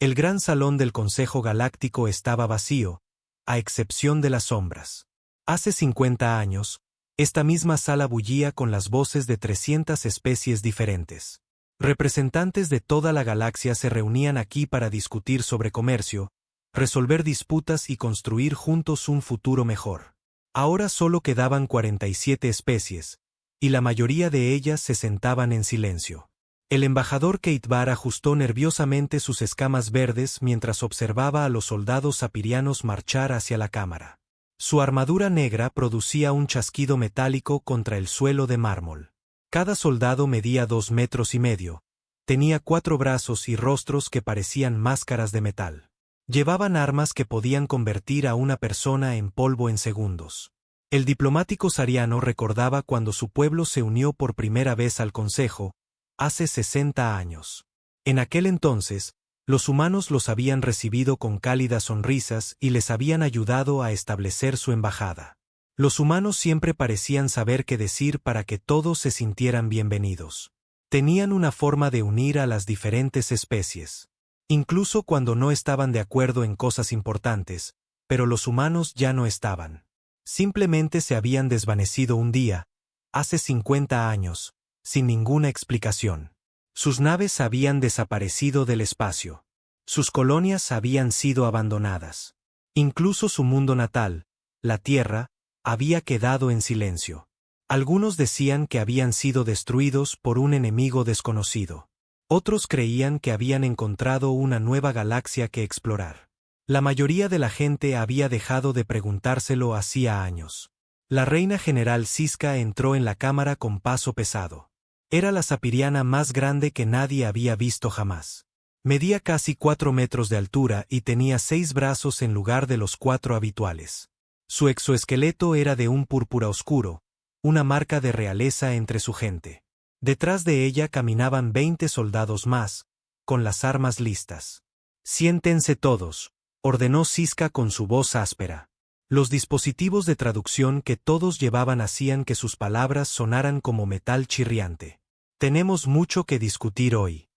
El gran salón del Consejo Galáctico estaba vacío, a excepción de las sombras. Hace 50 años, esta misma sala bullía con las voces de 300 especies diferentes. Representantes de toda la galaxia se reunían aquí para discutir sobre comercio, resolver disputas y construir juntos un futuro mejor. Ahora solo quedaban 47 especies, y la mayoría de ellas se sentaban en silencio. El embajador Keitbar ajustó nerviosamente sus escamas verdes mientras observaba a los soldados sapirianos marchar hacia la cámara. Su armadura negra producía un chasquido metálico contra el suelo de mármol. Cada soldado medía 2,5 metros, tenía 4 brazos y rostros que parecían máscaras de metal. Llevaban armas que podían convertir a una persona en polvo en segundos. El diplomático sariano recordaba cuando su pueblo se unió por primera vez al Consejo, hace 60 años. En aquel entonces, los humanos los habían recibido con cálidas sonrisas y les habían ayudado a establecer su embajada. Los humanos siempre parecían saber qué decir para que todos se sintieran bienvenidos. Tenían una forma de unir a las diferentes especies. Incluso cuando no estaban de acuerdo en cosas importantes, pero los humanos ya no estaban. Simplemente se habían desvanecido un día, hace 50 años, sin ninguna explicación. Sus naves habían desaparecido del espacio. Sus colonias habían sido abandonadas. Incluso su mundo natal, la Tierra, había quedado en silencio. Algunos decían que habían sido destruidos por un enemigo desconocido. Otros creían que habían encontrado una nueva galaxia que explorar. La mayoría de la gente había dejado de preguntárselo hacía años. La reina general Siska entró en la cámara con paso pesado. Era la sapiriana más grande que nadie había visto jamás. Medía casi 4 metros de altura y tenía 6 brazos en lugar de los 4 habituales. Su exoesqueleto era de un púrpura oscuro, una marca de realeza entre su gente. Detrás de ella caminaban 20 soldados más, con las armas listas. «Siéntense todos», ordenó Siska con su voz áspera. Los dispositivos de traducción que todos llevaban hacían que sus palabras sonaran como metal chirriante. «Tenemos mucho que discutir hoy».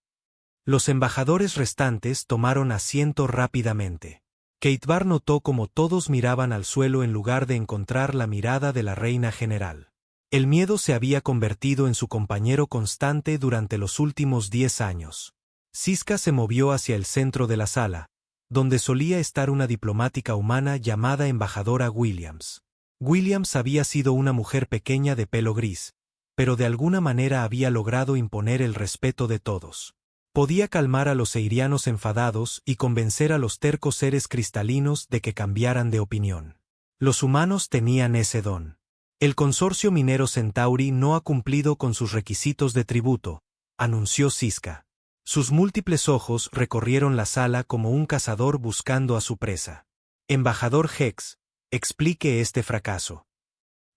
Los embajadores restantes tomaron asiento rápidamente. Keitbar notó como todos miraban al suelo en lugar de encontrar la mirada de la reina general. El miedo se había convertido en su compañero constante durante los últimos 10 años. Siska se movió hacia el centro de la sala, donde solía estar una diplomática humana llamada embajadora Williams. Williams había sido una mujer pequeña de pelo gris, pero de alguna manera había logrado imponer el respeto de todos. Podía calmar a los eirianos enfadados y convencer a los tercos seres cristalinos de que cambiaran de opinión. Los humanos tenían ese don. El consorcio minero Centauri no ha cumplido con sus requisitos de tributo, anunció Siska. Sus múltiples ojos recorrieron la sala como un cazador buscando a su presa. Embajador Hex, explique este fracaso.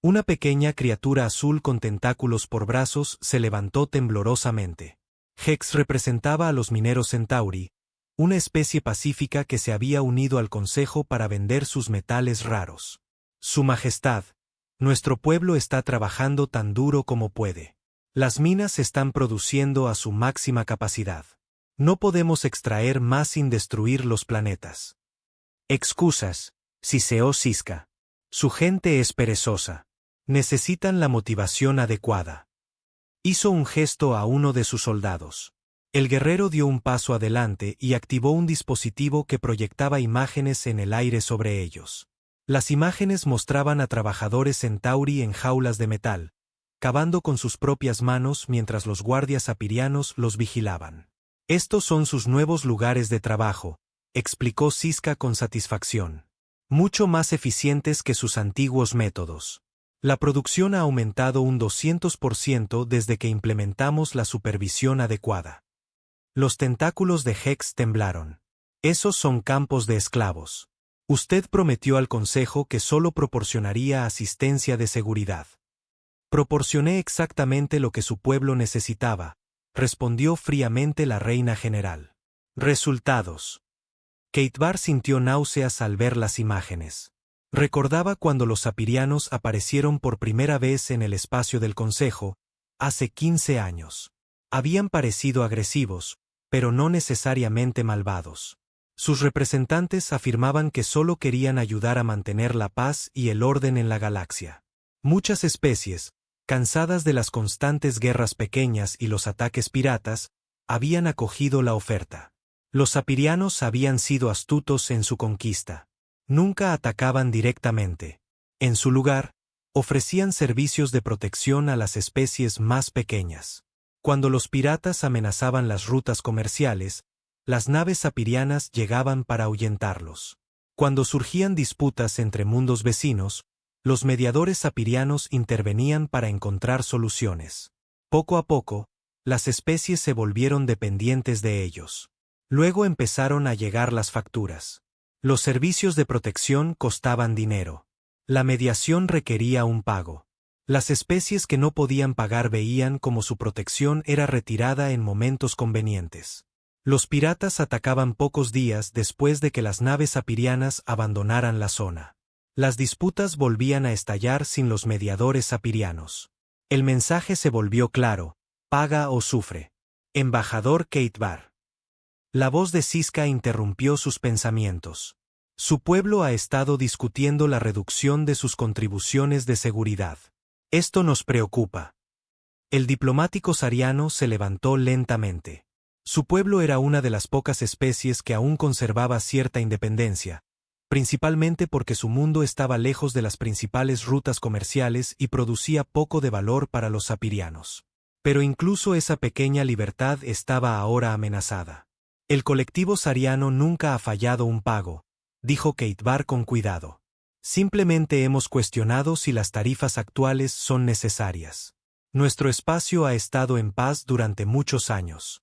Una pequeña criatura azul con tentáculos por brazos se levantó temblorosamente. Hex representaba a los mineros Centauri, una especie pacífica que se había unido al Consejo para vender sus metales raros. Su Majestad, nuestro pueblo está trabajando tan duro como puede. Las minas están produciendo a su máxima capacidad. No podemos extraer más sin destruir los planetas. Excusas, siseó Siska. Su gente es perezosa. Necesitan la motivación adecuada. Hizo un gesto a uno de sus soldados. El guerrero dio un paso adelante y activó un dispositivo que proyectaba imágenes en el aire sobre ellos. Las imágenes mostraban a trabajadores Centauri en jaulas de metal, cavando con sus propias manos mientras los guardias sapirianos los vigilaban. Estos son sus nuevos lugares de trabajo, explicó Siska con satisfacción. Mucho más eficientes que sus antiguos métodos. La producción ha aumentado un 200% desde que implementamos la supervisión adecuada. Los tentáculos de Hex temblaron. Esos son campos de esclavos. Usted prometió al Consejo que solo proporcionaría asistencia de seguridad. Proporcioné exactamente lo que su pueblo necesitaba, respondió fríamente la reina general. Resultados. Keitbar sintió náuseas al ver las imágenes. Recordaba cuando los sapirianos aparecieron por primera vez en el espacio del Consejo, hace 15 años. Habían parecido agresivos, pero no necesariamente malvados. Sus representantes afirmaban que solo querían ayudar a mantener la paz y el orden en la galaxia. Muchas especies, cansadas de las constantes guerras pequeñas y los ataques piratas, habían acogido la oferta. Los sapirianos habían sido astutos en su conquista. Nunca atacaban directamente. En su lugar, ofrecían servicios de protección a las especies más pequeñas. Cuando los piratas amenazaban las rutas comerciales, las naves sapirianas llegaban para ahuyentarlos. Cuando surgían disputas entre mundos vecinos, los mediadores sapirianos intervenían para encontrar soluciones. Poco a poco, las especies se volvieron dependientes de ellos. Luego empezaron a llegar las facturas. Los servicios de protección costaban dinero. La mediación requería un pago. Las especies que no podían pagar veían como su protección era retirada en momentos convenientes. Los piratas atacaban pocos días después de que las naves sapirianas abandonaran la zona. Las disputas volvían a estallar sin los mediadores sapirianos. El mensaje se volvió claro: paga o sufre. Embajador Kate Barr. La voz de Siska interrumpió sus pensamientos. Su pueblo ha estado discutiendo la reducción de sus contribuciones de seguridad. Esto nos preocupa. El diplomático sariano se levantó lentamente. Su pueblo era una de las pocas especies que aún conservaba cierta independencia, principalmente porque su mundo estaba lejos de las principales rutas comerciales y producía poco de valor para los sapirianos. Pero incluso esa pequeña libertad estaba ahora amenazada. El colectivo sariano nunca ha fallado un pago, dijo Kate Barr con cuidado. Simplemente hemos cuestionado si las tarifas actuales son necesarias. Nuestro espacio ha estado en paz durante muchos años.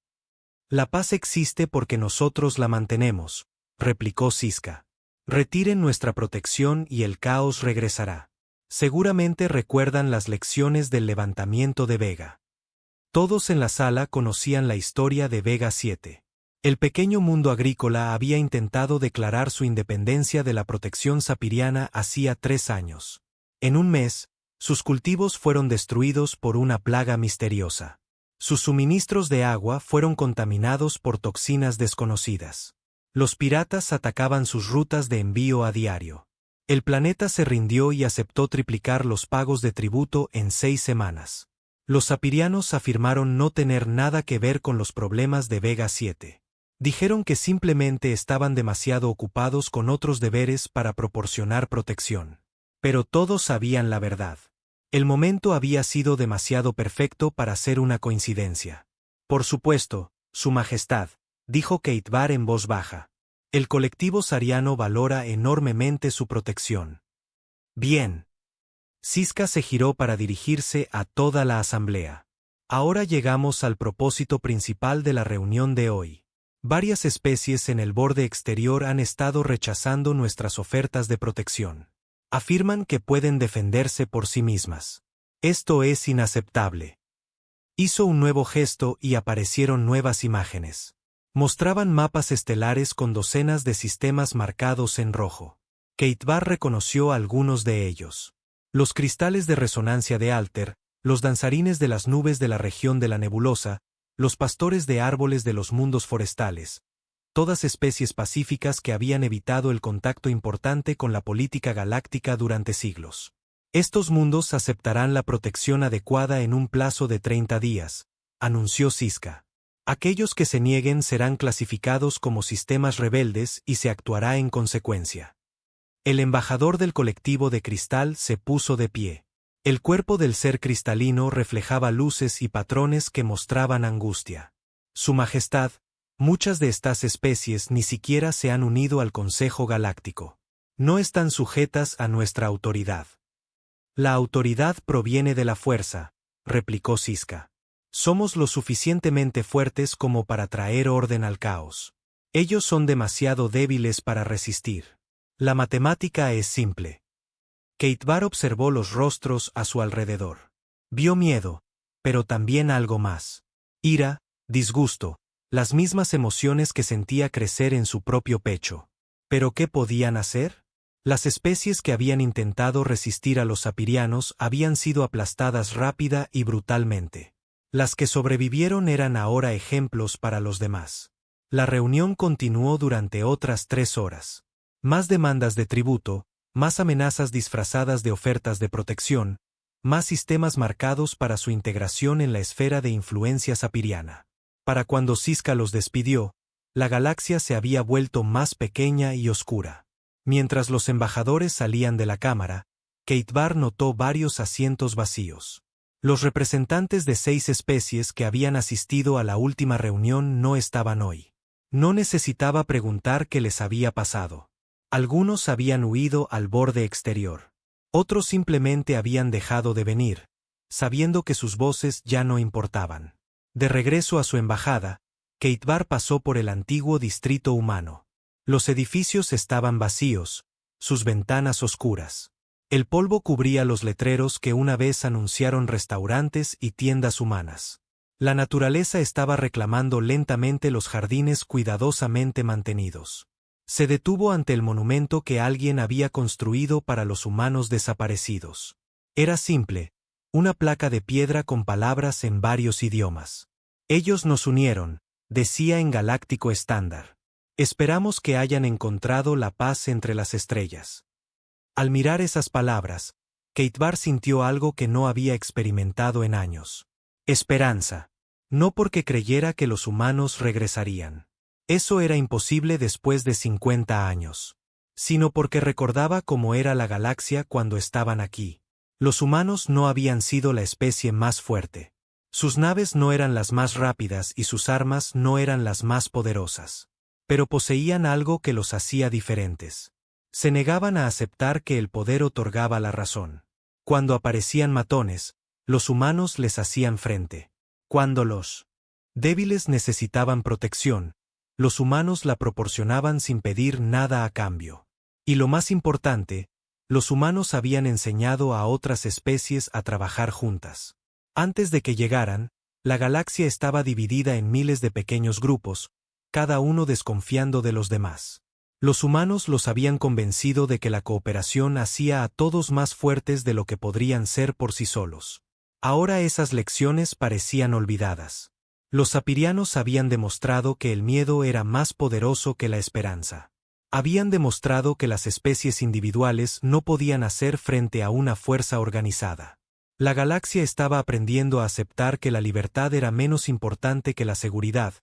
La paz existe porque nosotros la mantenemos, replicó Siska. Retiren nuestra protección y el caos regresará. Seguramente recuerdan las lecciones del levantamiento de Vega. Todos en la sala conocían la historia de Vega 7. El pequeño mundo agrícola había intentado declarar su independencia de la protección sapiriana hacía 3 años. En un mes, sus cultivos fueron destruidos por una plaga misteriosa. Sus suministros de agua fueron contaminados por toxinas desconocidas. Los piratas atacaban sus rutas de envío a diario. El planeta se rindió y aceptó triplicar los pagos de tributo en 6 semanas. Los sapirianos afirmaron no tener nada que ver con los problemas de Vega 7. Dijeron que simplemente estaban demasiado ocupados con otros deberes para proporcionar protección. Pero todos sabían la verdad. El momento había sido demasiado perfecto para ser una coincidencia. Por supuesto, Su Majestad, dijo Kate Barr en voz baja. El colectivo sariano valora enormemente su protección. Bien. Siska se giró para dirigirse a toda la asamblea. Ahora llegamos al propósito principal de la reunión de hoy. Varias especies en el borde exterior han estado rechazando nuestras ofertas de protección. Afirman que pueden defenderse por sí mismas. Esto es inaceptable. Hizo un nuevo gesto y aparecieron nuevas imágenes. Mostraban mapas estelares con docenas de sistemas marcados en rojo. Kate Barr reconoció algunos de ellos. Los cristales de resonancia de Alter, los danzarines de las nubes de la región de la nebulosa, los pastores de árboles de los mundos forestales. Todas especies pacíficas que habían evitado el contacto importante con la política galáctica durante siglos. Estos mundos aceptarán la protección adecuada en un plazo de 30 días, anunció Siska. Aquellos que se nieguen serán clasificados como sistemas rebeldes y se actuará en consecuencia. El embajador del colectivo de cristal se puso de pie. El cuerpo del ser cristalino reflejaba luces y patrones que mostraban angustia. Su Majestad, muchas de estas especies ni siquiera se han unido al Consejo Galáctico. No están sujetas a nuestra autoridad. La autoridad proviene de la fuerza, replicó Siska. Somos lo suficientemente fuertes como para traer orden al caos. Ellos son demasiado débiles para resistir. La matemática es simple. Kate Barr observó los rostros a su alrededor. Vio miedo, pero también algo más. Ira, disgusto, las mismas emociones que sentía crecer en su propio pecho. ¿Pero qué podían hacer? Las especies que habían intentado resistir a los sapirianos habían sido aplastadas rápida y brutalmente. Las que sobrevivieron eran ahora ejemplos para los demás. La reunión continuó durante otras 3 horas. Más demandas de tributo, más amenazas disfrazadas de ofertas de protección, más sistemas marcados para su integración en la esfera de influencia sapiriana. Para cuando Siska los despidió, la galaxia se había vuelto más pequeña y oscura. Mientras los embajadores salían de la cámara, Keitbar notó varios asientos vacíos. Los representantes de 6 especies que habían asistido a la última reunión no estaban hoy. No necesitaba preguntar qué les había pasado. Algunos habían huido al borde exterior. Otros simplemente habían dejado de venir, sabiendo que sus voces ya no importaban. De regreso a su embajada, Keitbar pasó por el antiguo distrito humano. Los edificios estaban vacíos, sus ventanas oscuras. El polvo cubría los letreros que una vez anunciaron restaurantes y tiendas humanas. La naturaleza estaba reclamando lentamente los jardines cuidadosamente mantenidos. Se detuvo ante el monumento que alguien había construido para los humanos desaparecidos. Era simple, una placa de piedra con palabras en varios idiomas. Ellos nos unieron, decía en galáctico estándar. Esperamos que hayan encontrado la paz entre las estrellas. Al mirar esas palabras, Keitbar sintió algo que no había experimentado en años. Esperanza. No porque creyera que los humanos regresarían. Eso era imposible después de 50 años. Sino porque recordaba cómo era la galaxia cuando estaban aquí. Los humanos no habían sido la especie más fuerte. Sus naves no eran las más rápidas y sus armas no eran las más poderosas. Pero poseían algo que los hacía diferentes. Se negaban a aceptar que el poder otorgaba la razón. Cuando aparecían matones, los humanos les hacían frente. Cuando los débiles necesitaban protección, los humanos la proporcionaban sin pedir nada a cambio. Y lo más importante, los humanos habían enseñado a otras especies a trabajar juntas. Antes de que llegaran, la galaxia estaba dividida en miles de pequeños grupos, cada uno desconfiando de los demás. Los humanos los habían convencido de que la cooperación hacía a todos más fuertes de lo que podrían ser por sí solos. Ahora esas lecciones parecían olvidadas. Los sapirianos habían demostrado que el miedo era más poderoso que la esperanza. Habían demostrado que las especies individuales no podían hacer frente a una fuerza organizada. La galaxia estaba aprendiendo a aceptar que la libertad era menos importante que la seguridad,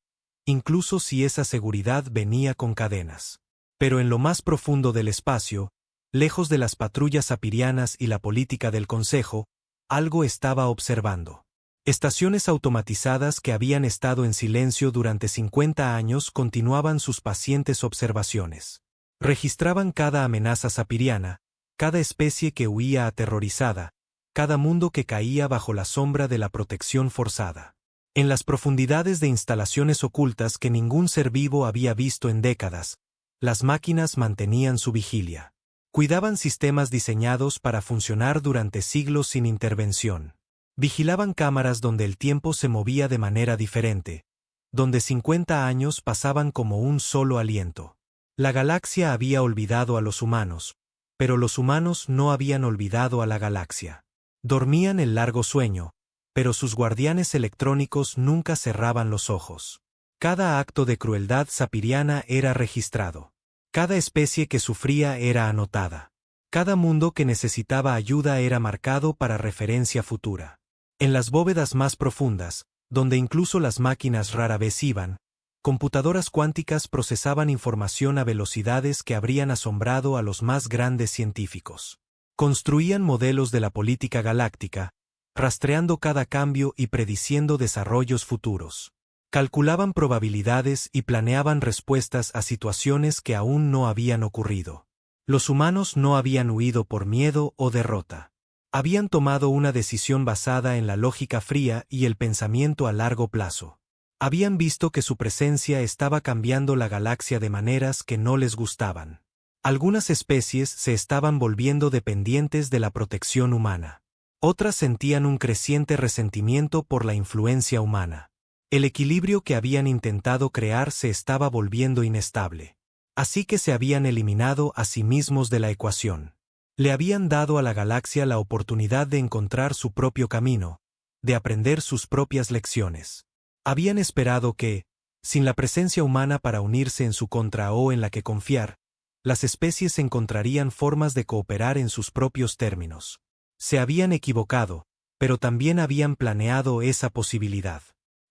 incluso si esa seguridad venía con cadenas. Pero en lo más profundo del espacio, lejos de las patrullas sapirianas y la política del Consejo, algo estaba observando. Estaciones automatizadas que habían estado en silencio durante 50 años continuaban sus pacientes observaciones. Registraban cada amenaza sapiriana, cada especie que huía aterrorizada, cada mundo que caía bajo la sombra de la protección forzada. En las profundidades de instalaciones ocultas que ningún ser vivo había visto en décadas, las máquinas mantenían su vigilia. Cuidaban sistemas diseñados para funcionar durante siglos sin intervención. Vigilaban cámaras donde el tiempo se movía de manera diferente, donde 50 años pasaban como un solo aliento. La galaxia había olvidado a los humanos, pero los humanos no habían olvidado a la galaxia. Dormían el largo sueño, pero sus guardianes electrónicos nunca cerraban los ojos. Cada acto de crueldad sapiriana era registrado. Cada especie que sufría era anotada. Cada mundo que necesitaba ayuda era marcado para referencia futura. En las bóvedas más profundas, donde incluso las máquinas rara vez iban, computadoras cuánticas procesaban información a velocidades que habrían asombrado a los más grandes científicos. Construían modelos de la política galáctica, rastreando cada cambio y prediciendo desarrollos futuros. Calculaban probabilidades y planeaban respuestas a situaciones que aún no habían ocurrido. Los humanos no habían huido por miedo o derrota. Habían tomado una decisión basada en la lógica fría y el pensamiento a largo plazo. Habían visto que su presencia estaba cambiando la galaxia de maneras que no les gustaban. Algunas especies se estaban volviendo dependientes de la protección humana. Otras sentían un creciente resentimiento por la influencia humana. El equilibrio que habían intentado crear se estaba volviendo inestable. Así que se habían eliminado a sí mismos de la ecuación. Le habían dado a la galaxia la oportunidad de encontrar su propio camino, de aprender sus propias lecciones. Habían esperado que, sin la presencia humana para unirse en su contra o en la que confiar, las especies encontrarían formas de cooperar en sus propios términos. Se habían equivocado, pero también habían planeado esa posibilidad.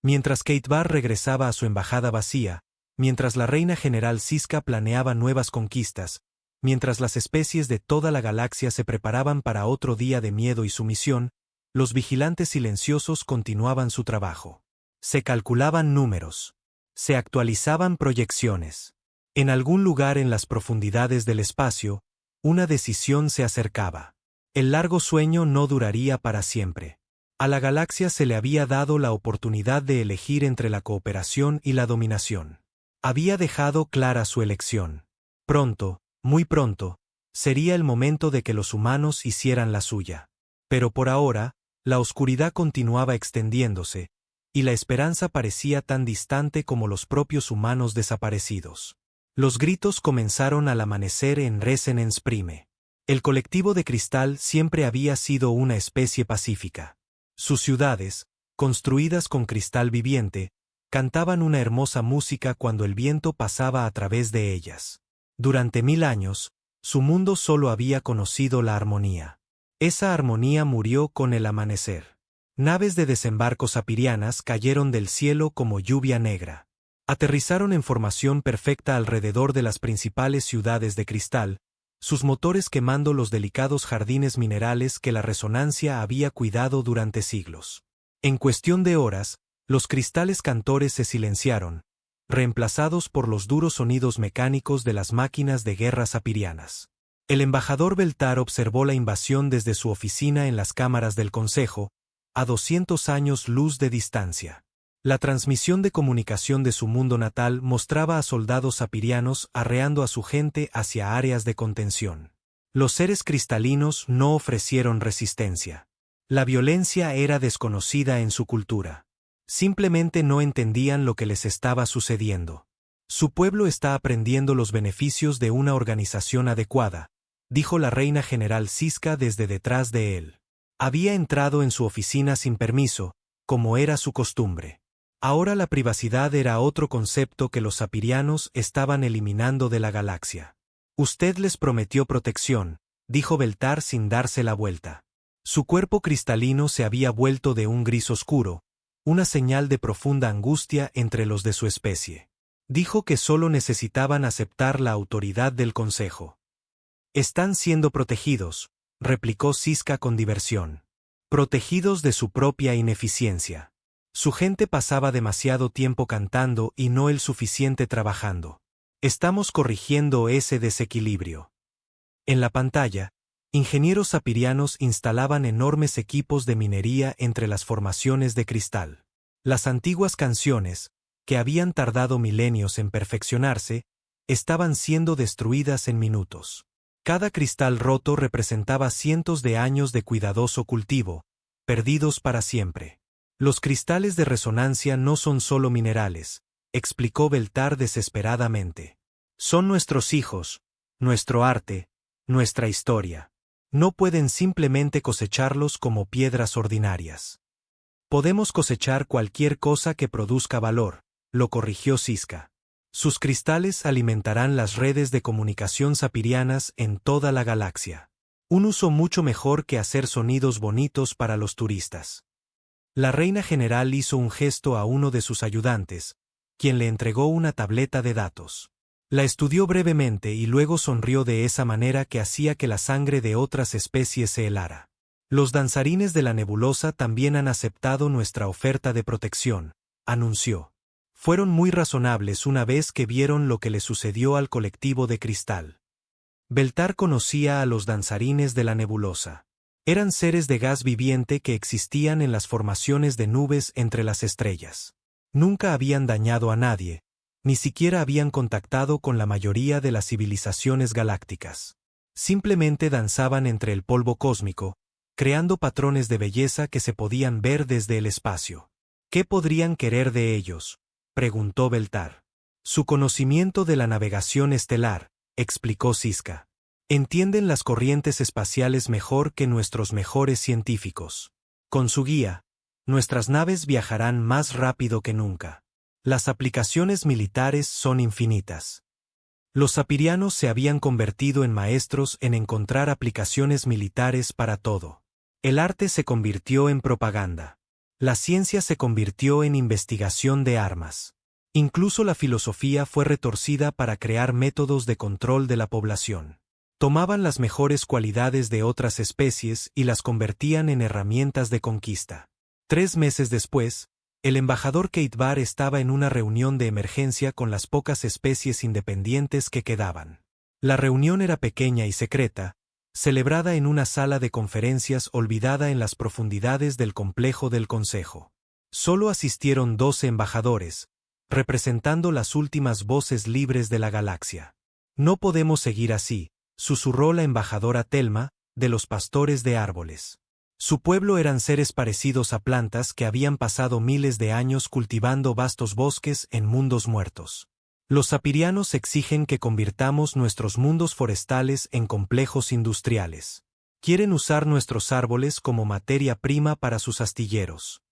Mientras Kate Barr regresaba a su embajada vacía, mientras la reina general Siska planeaba nuevas conquistas, mientras las especies de toda la galaxia se preparaban para otro día de miedo y sumisión, los vigilantes silenciosos continuaban su trabajo. Se calculaban números. Se actualizaban proyecciones. En algún lugar en las profundidades del espacio, una decisión se acercaba. El largo sueño no duraría para siempre. A la galaxia se le había dado la oportunidad de elegir entre la cooperación y la dominación. Había dejado clara su elección. Pronto, muy pronto, sería el momento de que los humanos hicieran la suya. Pero por ahora, la oscuridad continuaba extendiéndose, y la esperanza parecía tan distante como los propios humanos desaparecidos. Los gritos comenzaron al amanecer en Resonance Prime. El colectivo de Cristal siempre había sido una especie pacífica. Sus ciudades, construidas con cristal viviente, cantaban una hermosa música cuando el viento pasaba a través de ellas. Durante 1000 años, su mundo solo había conocido la armonía. Esa armonía murió con el amanecer. Naves de desembarco sapirianas cayeron del cielo como lluvia negra. Aterrizaron en formación perfecta alrededor de las principales ciudades de cristal, sus motores quemando los delicados jardines minerales que la resonancia había cuidado durante siglos. En cuestión de horas, los cristales cantores se silenciaron, reemplazados por los duros sonidos mecánicos de las máquinas de guerra sapirianas. El embajador Beltar observó la invasión desde su oficina en las cámaras del Consejo, a 200 años luz de distancia. La transmisión de comunicación de su mundo natal mostraba a soldados sapirianos arreando a su gente hacia áreas de contención. Los seres cristalinos no ofrecieron resistencia. La violencia era desconocida en su cultura. Simplemente no entendían lo que les estaba sucediendo. Su pueblo está aprendiendo los beneficios de una organización adecuada, dijo la reina general Siska desde detrás de él. Había entrado en su oficina sin permiso, como era su costumbre. Ahora la privacidad era otro concepto que los sapirianos estaban eliminando de la galaxia. Usted les prometió protección, dijo Beltar sin darse la vuelta. Su cuerpo cristalino se había vuelto de un gris oscuro, una señal de profunda angustia entre los de su especie. Dijo que solo necesitaban aceptar la autoridad del Consejo. Están siendo protegidos, replicó Siska con diversión. Protegidos de su propia ineficiencia. Su gente pasaba demasiado tiempo cantando y no el suficiente trabajando. Estamos corrigiendo ese desequilibrio. En la pantalla, ingenieros sapirianos instalaban enormes equipos de minería entre las formaciones de cristal. Las antiguas canciones, que habían tardado milenios en perfeccionarse, estaban siendo destruidas en minutos. Cada cristal roto representaba cientos de años de cuidadoso cultivo, perdidos para siempre. Los cristales de resonancia no son solo minerales, explicó Beltar desesperadamente. Son nuestros hijos, nuestro arte, nuestra historia. No pueden simplemente cosecharlos como piedras ordinarias. Podemos cosechar cualquier cosa que produzca valor, lo corrigió Siska. Sus cristales alimentarán las redes de comunicación sapirianas en toda la galaxia. Un uso mucho mejor que hacer sonidos bonitos para los turistas. La reina general hizo un gesto a uno de sus ayudantes, quien le entregó una tableta de datos. La estudió brevemente y luego sonrió de esa manera que hacía que la sangre de otras especies se helara. Los danzarines de la nebulosa también han aceptado nuestra oferta de protección, anunció. Fueron muy razonables una vez que vieron lo que le sucedió al colectivo de cristal. Beltar conocía a los danzarines de la nebulosa. Eran seres de gas viviente que existían en las formaciones de nubes entre las estrellas. Nunca habían dañado a nadie, ni siquiera habían contactado con la mayoría de las civilizaciones galácticas. Simplemente danzaban entre el polvo cósmico, creando patrones de belleza que se podían ver desde el espacio. ¿Qué podrían querer de ellos?, preguntó Beltar. Su conocimiento de la navegación estelar, explicó Siska. Entienden las corrientes espaciales mejor que nuestros mejores científicos. Con su guía, Nuestras naves viajarán más rápido que nunca. Las aplicaciones militares son infinitas. Los sapirianos se habían convertido en maestros en encontrar aplicaciones militares para todo. El arte se convirtió en propaganda. La ciencia se convirtió en investigación de armas. Incluso la filosofía fue retorcida para crear métodos de control de la población. Tomaban las mejores cualidades de otras especies y las convertían en herramientas de conquista. 3 meses después, el embajador Keitbar estaba en una reunión de emergencia con las pocas especies independientes que quedaban. La reunión era pequeña y secreta, celebrada en una sala de conferencias olvidada en las profundidades del complejo del Consejo. Solo asistieron 12 embajadores, representando las últimas voces libres de la galaxia. No podemos seguir así, susurró la embajadora Telma, de los pastores de árboles. Su pueblo eran seres parecidos a plantas que habían pasado miles de años cultivando vastos bosques en mundos muertos. Los sapirianos exigen que convirtamos nuestros mundos forestales en complejos industriales. Quieren usar nuestros árboles como materia prima para sus astilleros.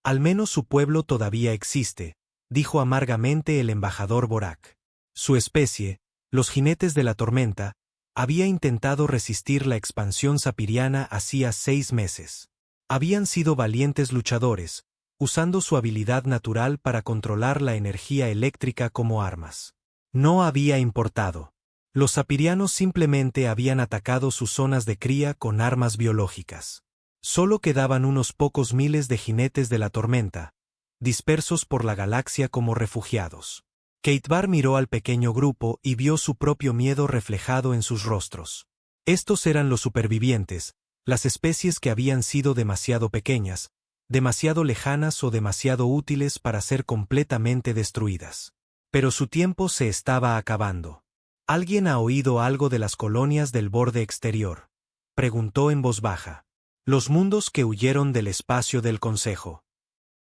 Al menos su pueblo todavía existe, dijo amargamente el embajador Borak. Su especie, los jinetes de la tormenta, había intentado resistir la expansión sapiriana hacía 6 meses. Habían sido valientes luchadores, usando su habilidad natural para controlar la energía eléctrica como armas. No había importado. Los sapirianos simplemente habían atacado sus zonas de cría con armas biológicas. Solo quedaban unos pocos miles de jinetes de la tormenta, dispersos por la galaxia como refugiados. Keitbar miró al pequeño grupo y vio su propio miedo reflejado en sus rostros. Estos eran los supervivientes, las especies que habían sido demasiado pequeñas, demasiado lejanas o demasiado útiles para ser completamente destruidas. Pero su tiempo se estaba acabando. ¿Alguien ha oído algo de las colonias del borde exterior?, preguntó en voz baja. Los mundos que huyeron del espacio del Consejo.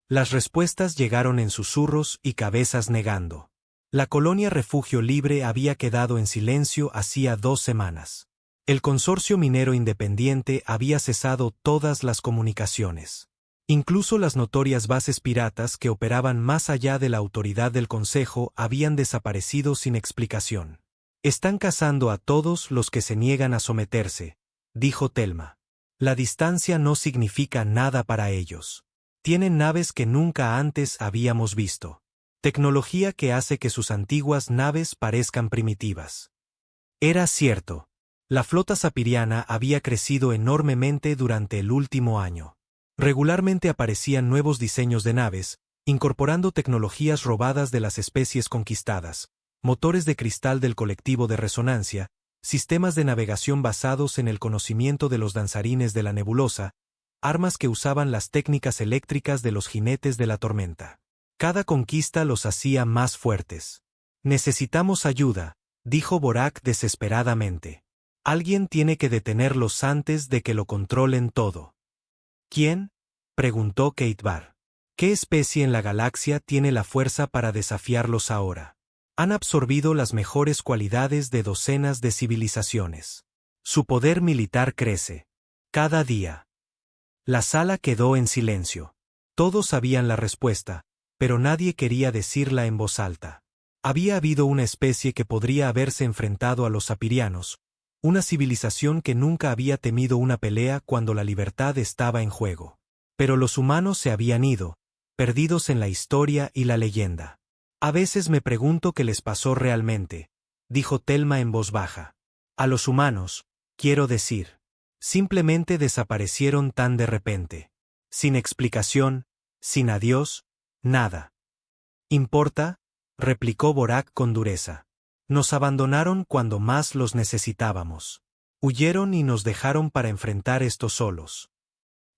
Las respuestas llegaron en susurros y cabezas negando. La colonia Refugio Libre había quedado en silencio hacía 2 semanas. El consorcio minero independiente había cesado todas las comunicaciones. Incluso las notorias bases piratas que operaban más allá de la autoridad del Consejo habían desaparecido sin explicación. Están cazando a todos los que se niegan a someterse, dijo Telma. La distancia no significa nada para ellos. Tienen naves que nunca antes habíamos visto. Tecnología que hace que sus antiguas naves parezcan primitivas. Era cierto. La flota sapiriana había crecido enormemente durante el último año. Regularmente aparecían nuevos diseños de naves, incorporando tecnologías robadas de las especies conquistadas, motores de cristal del colectivo de resonancia, sistemas de navegación basados en el conocimiento de los danzarines de la nebulosa, armas que usaban las técnicas eléctricas de los jinetes de la tormenta. Cada conquista los hacía más fuertes. Necesitamos ayuda, dijo Borak desesperadamente. Alguien tiene que detenerlos antes de que lo controlen todo. ¿Quién?, preguntó Keitbar. ¿Qué especie en la galaxia tiene la fuerza para desafiarlos ahora? Han absorbido las mejores cualidades de docenas de civilizaciones. Su poder militar crece. Cada día. La sala quedó en silencio. Todos sabían la respuesta, pero nadie quería decirla en voz alta. Había habido una especie que podría haberse enfrentado a los sapirianos, una civilización que nunca había temido una pelea cuando la libertad estaba en juego. Pero los humanos se habían ido, perdidos en la historia y la leyenda. A veces me pregunto qué les pasó realmente, dijo Telma en voz baja. A los humanos, quiero decir. Simplemente desaparecieron tan de repente. Sin explicación, sin adiós, nada. ¿Importa?, replicó Borak con dureza. Nos abandonaron cuando más los necesitábamos. Huyeron y nos dejaron para enfrentar esto solos.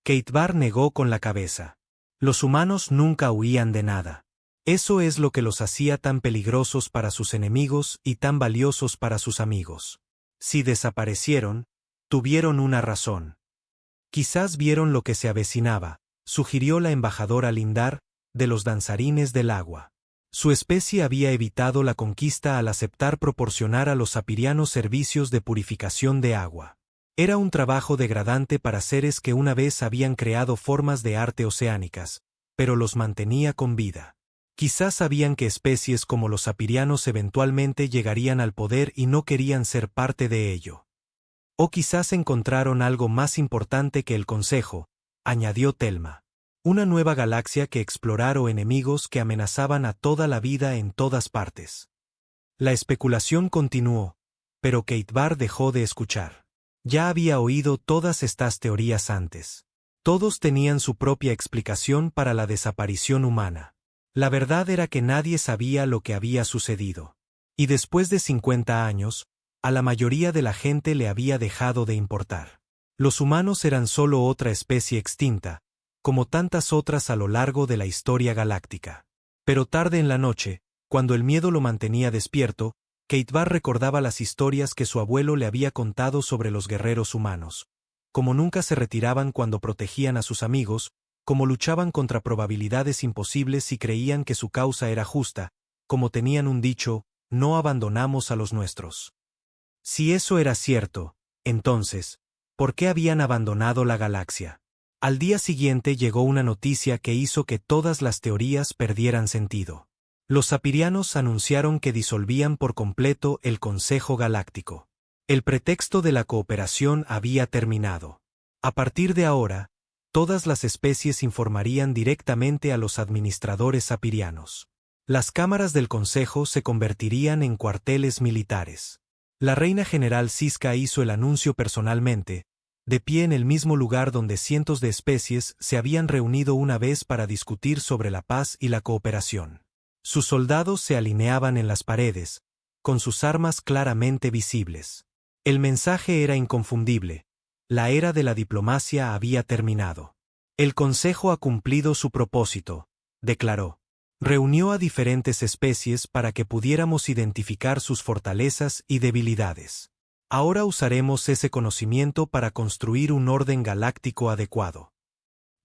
Keitbar negó con la cabeza. Los humanos nunca huían de nada. Eso es lo que los hacía tan peligrosos para sus enemigos y tan valiosos para sus amigos. Si desaparecieron, tuvieron una razón. Quizás vieron lo que se avecinaba, sugirió la embajadora Lindar, de los danzarines del agua. Su especie había evitado la conquista al aceptar proporcionar a los sapirianos servicios de purificación de agua. Era un trabajo degradante para seres que una vez habían creado formas de arte oceánicas, pero los mantenía con vida. Quizás sabían que especies como los sapirianos eventualmente llegarían al poder y no querían ser parte de ello. O quizás encontraron algo más importante que el consejo, añadió Thelma. Una nueva galaxia que explorar o enemigos que amenazaban a toda la vida en todas partes. La especulación continuó, pero Kate Barr dejó de escuchar. Ya había oído todas estas teorías antes. Todos tenían su propia explicación para la desaparición humana. La verdad era que nadie sabía lo que había sucedido. Y después de 50 años, a la mayoría de la gente le había dejado de importar. Los humanos eran solo otra especie extinta, como tantas otras a lo largo de la historia galáctica. Pero tarde en la noche, cuando el miedo lo mantenía despierto, Kate Barr recordaba las historias que su abuelo le había contado sobre los guerreros humanos. Como nunca se retiraban cuando protegían a sus amigos, como luchaban contra probabilidades imposibles y creían que su causa era justa, como tenían un dicho, no abandonamos a los nuestros. Si eso era cierto, entonces, ¿por qué habían abandonado la galaxia? Al día siguiente llegó una noticia que hizo que todas las teorías perdieran sentido. Los sapirianos anunciaron que disolvían por completo el Consejo Galáctico. El pretexto de la cooperación había terminado. A partir de ahora, todas las especies informarían directamente a los administradores sapirianos. Las cámaras del Consejo se convertirían en cuarteles militares. La reina general Siska hizo el anuncio personalmente, de pie en el mismo lugar donde cientos de especies se habían reunido una vez para discutir sobre la paz y la cooperación. Sus soldados se alineaban en las paredes, con sus armas claramente visibles. El mensaje era inconfundible. La era de la diplomacia había terminado. El Consejo ha cumplido su propósito, declaró. Reunió a diferentes especies para que pudiéramos identificar sus fortalezas y debilidades. Ahora usaremos ese conocimiento para construir un orden galáctico adecuado.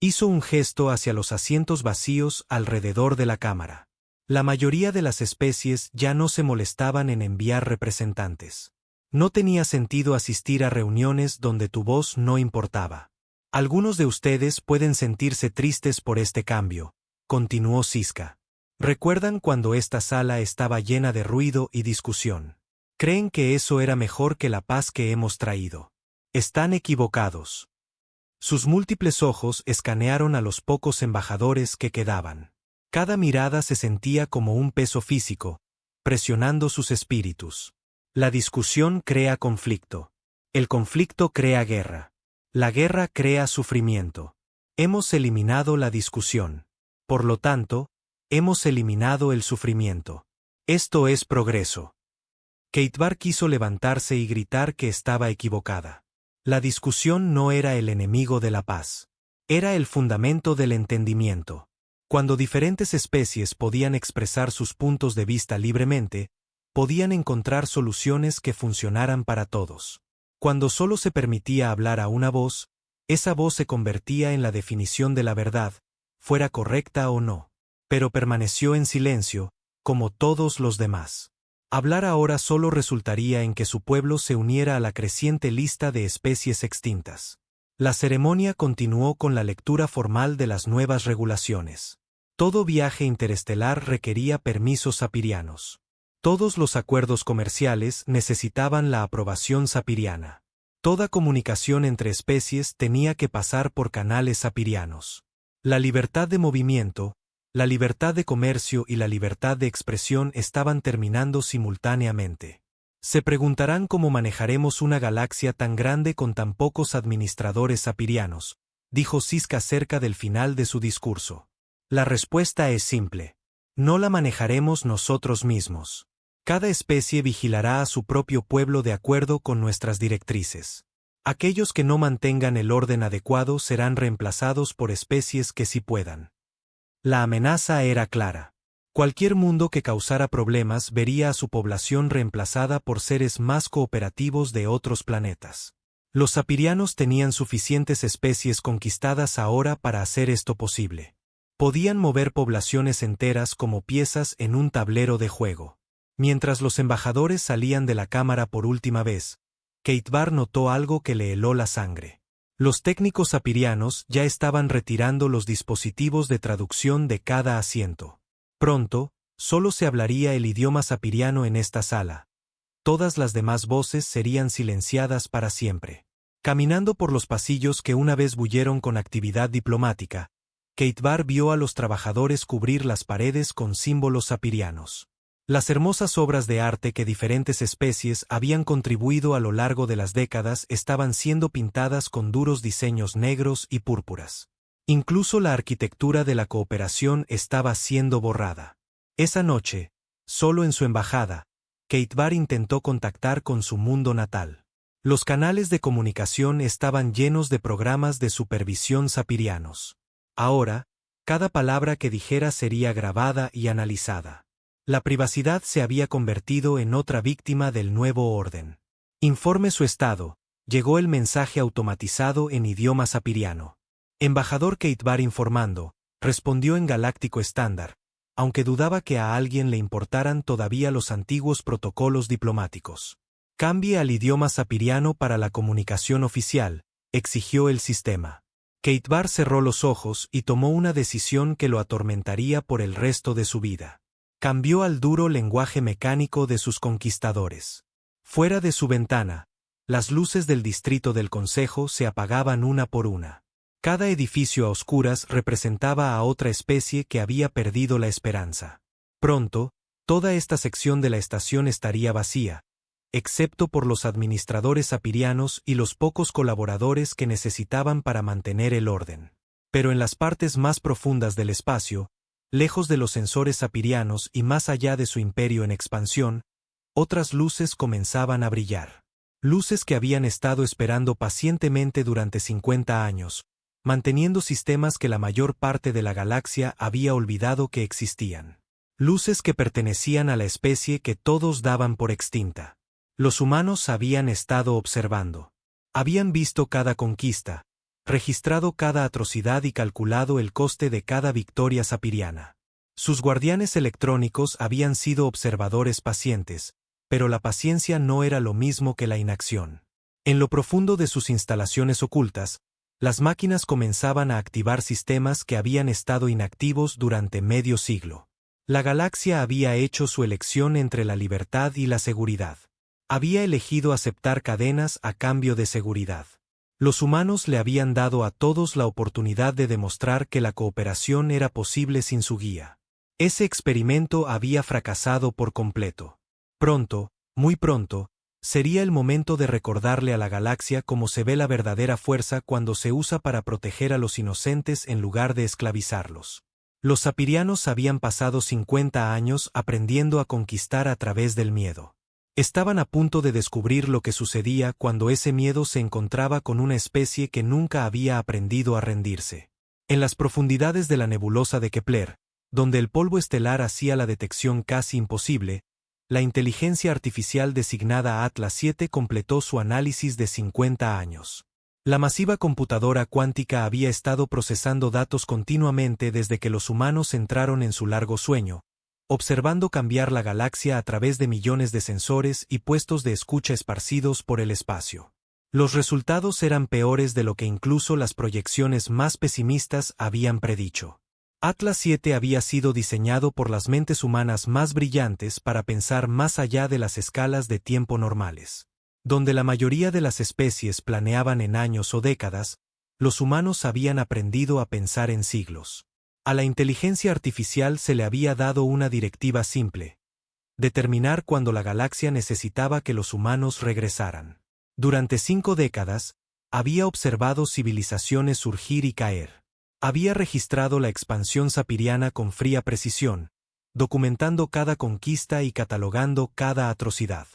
Hizo un gesto hacia los asientos vacíos alrededor de la cámara. La mayoría de las especies ya no se molestaban en enviar representantes. No tenía sentido asistir a reuniones donde tu voz no importaba. Algunos de ustedes pueden sentirse tristes por este cambio, continuó Siska. ¿Recuerdan cuando esta sala estaba llena de ruido y discusión? ¿Creen que eso era mejor que la paz que hemos traído? Están equivocados. Sus múltiples ojos escanearon a los pocos embajadores que quedaban. Cada mirada se sentía como un peso físico, presionando sus espíritus. La discusión crea conflicto. El conflicto crea guerra. La guerra crea sufrimiento. Hemos eliminado la discusión. Por lo tanto, hemos eliminado el sufrimiento. Esto es progreso. Kate Barr quiso levantarse y gritar que estaba equivocada. La discusión no era el enemigo de la paz. Era el fundamento del entendimiento. Cuando diferentes especies podían expresar sus puntos de vista libremente, podían encontrar soluciones que funcionaran para todos. Cuando solo se permitía hablar a una voz, esa voz se convertía en la definición de la verdad, fuera correcta o no. Pero permaneció en silencio, como todos los demás. Hablar ahora solo resultaría en que su pueblo se uniera a la creciente lista de especies extintas. La ceremonia continuó con la lectura formal de las nuevas regulaciones. Todo viaje interestelar requería permisos sapirianos. Todos los acuerdos comerciales necesitaban la aprobación sapiriana. Toda comunicación entre especies tenía que pasar por canales sapirianos. La libertad de movimiento, la libertad de comercio y la libertad de expresión estaban terminando simultáneamente. Se preguntarán cómo manejaremos una galaxia tan grande con tan pocos administradores sapirianos, dijo Siska cerca del final de su discurso. La respuesta es simple. No la manejaremos nosotros mismos. Cada especie vigilará a su propio pueblo de acuerdo con nuestras directrices. Aquellos que no mantengan el orden adecuado serán reemplazados por especies que sí puedan. La amenaza era clara. Cualquier mundo que causara problemas vería a su población reemplazada por seres más cooperativos de otros planetas. Los sapirianos tenían suficientes especies conquistadas ahora para hacer esto posible. Podían mover poblaciones enteras como piezas en un tablero de juego. Mientras los embajadores salían de la cámara por última vez, Keitbar notó algo que le heló la sangre. Los técnicos sapirianos ya estaban retirando los dispositivos de traducción de cada asiento. Pronto, solo se hablaría el idioma sapiriano en esta sala. Todas las demás voces serían silenciadas para siempre. Caminando por los pasillos que una vez bullieron con actividad diplomática, Keitbar vio a los trabajadores cubrir las paredes con símbolos sapirianos. Las hermosas obras de arte que diferentes especies habían contribuido a lo largo de las décadas estaban siendo pintadas con duros diseños negros y púrpuras. Incluso la arquitectura de la cooperación estaba siendo borrada. Esa noche, solo en su embajada, Keitbar intentó contactar con su mundo natal. Los canales de comunicación estaban llenos de programas de supervisión sapirianos. Ahora, cada palabra que dijera sería grabada y analizada. La privacidad se había convertido en otra víctima del nuevo orden. Informe su estado. Llegó el mensaje automatizado en idioma sapiriano. Embajador Keitbar informando, respondió en galáctico estándar, aunque dudaba que a alguien le importaran todavía los antiguos protocolos diplomáticos. Cambie al idioma sapiriano para la comunicación oficial, exigió el sistema. Keitbar cerró los ojos y tomó una decisión que lo atormentaría por el resto de su vida. Cambió al duro lenguaje mecánico de sus conquistadores. Fuera de su ventana, las luces del distrito del Consejo se apagaban una por una. Cada edificio a oscuras representaba a otra especie que había perdido la esperanza. Pronto, toda esta sección de la estación estaría vacía, excepto por los administradores sapirianos y los pocos colaboradores que necesitaban para mantener el orden. Pero en las partes más profundas del espacio, lejos de los sensores sapirianos y más allá de su imperio en expansión, otras luces comenzaban a brillar. Luces que habían estado esperando pacientemente durante 50 años, manteniendo sistemas que la mayor parte de la galaxia había olvidado que existían. Luces que pertenecían a la especie que todos daban por extinta. Los humanos habían estado observando. Habían visto cada conquista, registrado cada atrocidad y calculado el coste de cada victoria sapiriana. Sus guardianes electrónicos habían sido observadores pacientes, pero la paciencia no era lo mismo que la inacción. En lo profundo de sus instalaciones ocultas, las máquinas comenzaban a activar sistemas que habían estado inactivos durante medio siglo. La galaxia había hecho su elección entre la libertad y la seguridad. Había elegido aceptar cadenas a cambio de seguridad. Los humanos le habían dado a todos la oportunidad de demostrar que la cooperación era posible sin su guía. Ese experimento había fracasado por completo. Pronto, muy pronto, sería el momento de recordarle a la galaxia cómo se ve la verdadera fuerza cuando se usa para proteger a los inocentes en lugar de esclavizarlos. Los sapirianos habían pasado 50 años aprendiendo a conquistar a través del miedo. Estaban a punto de descubrir lo que sucedía cuando ese miedo se encontraba con una especie que nunca había aprendido a rendirse. En las profundidades de la nebulosa de Kepler, donde el polvo estelar hacía la detección casi imposible, la inteligencia artificial designada Atlas 7 completó su análisis de 50 años. La masiva computadora cuántica había estado procesando datos continuamente desde que los humanos entraron en su largo sueño, observando cambiar la galaxia a través de millones de sensores y puestos de escucha esparcidos por el espacio. Los resultados eran peores de lo que incluso las proyecciones más pesimistas habían predicho. Atlas 7 había sido diseñado por las mentes humanas más brillantes para pensar más allá de las escalas de tiempo normales. Donde la mayoría de las especies planeaban en años o décadas, los humanos habían aprendido a pensar en siglos. A la inteligencia artificial se le había dado una directiva simple: determinar cuándo la galaxia necesitaba que los humanos regresaran. Durante 5 décadas, había observado civilizaciones surgir y caer. Había registrado la expansión sapiriana con fría precisión, documentando cada conquista y catalogando cada atrocidad.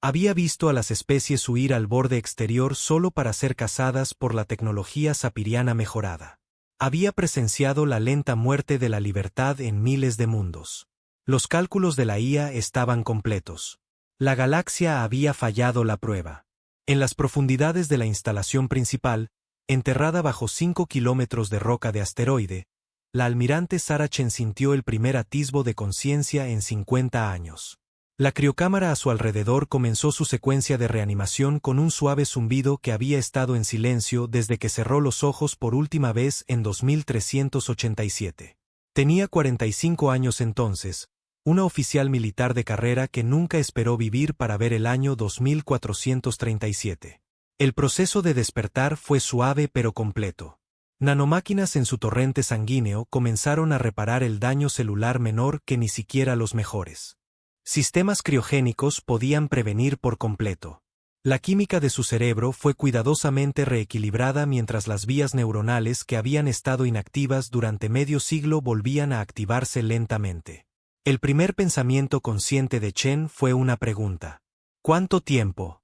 Había visto a las especies huir al borde exterior solo para ser cazadas por la tecnología sapiriana mejorada. Había presenciado la lenta muerte de la libertad en miles de mundos. Los cálculos de la IA estaban completos. La galaxia había fallado la prueba. En las profundidades de la instalación principal, enterrada bajo 5 kilómetros de roca de asteroide, la almirante Sarah Chen sintió el primer atisbo de conciencia en 50 años. La criocámara a su alrededor comenzó su secuencia de reanimación con un suave zumbido que había estado en silencio desde que cerró los ojos por última vez en 2387. Tenía 45 años entonces, una oficial militar de carrera que nunca esperó vivir para ver el año 2437. El proceso de despertar fue suave pero completo. Nanomáquinas en su torrente sanguíneo comenzaron a reparar el daño celular menor que ni siquiera los mejores sistemas criogénicos podían prevenir por completo. La química de su cerebro fue cuidadosamente reequilibrada mientras las vías neuronales que habían estado inactivas durante medio siglo volvían a activarse lentamente. El primer pensamiento consciente de Chen fue una pregunta. ¿Cuánto tiempo?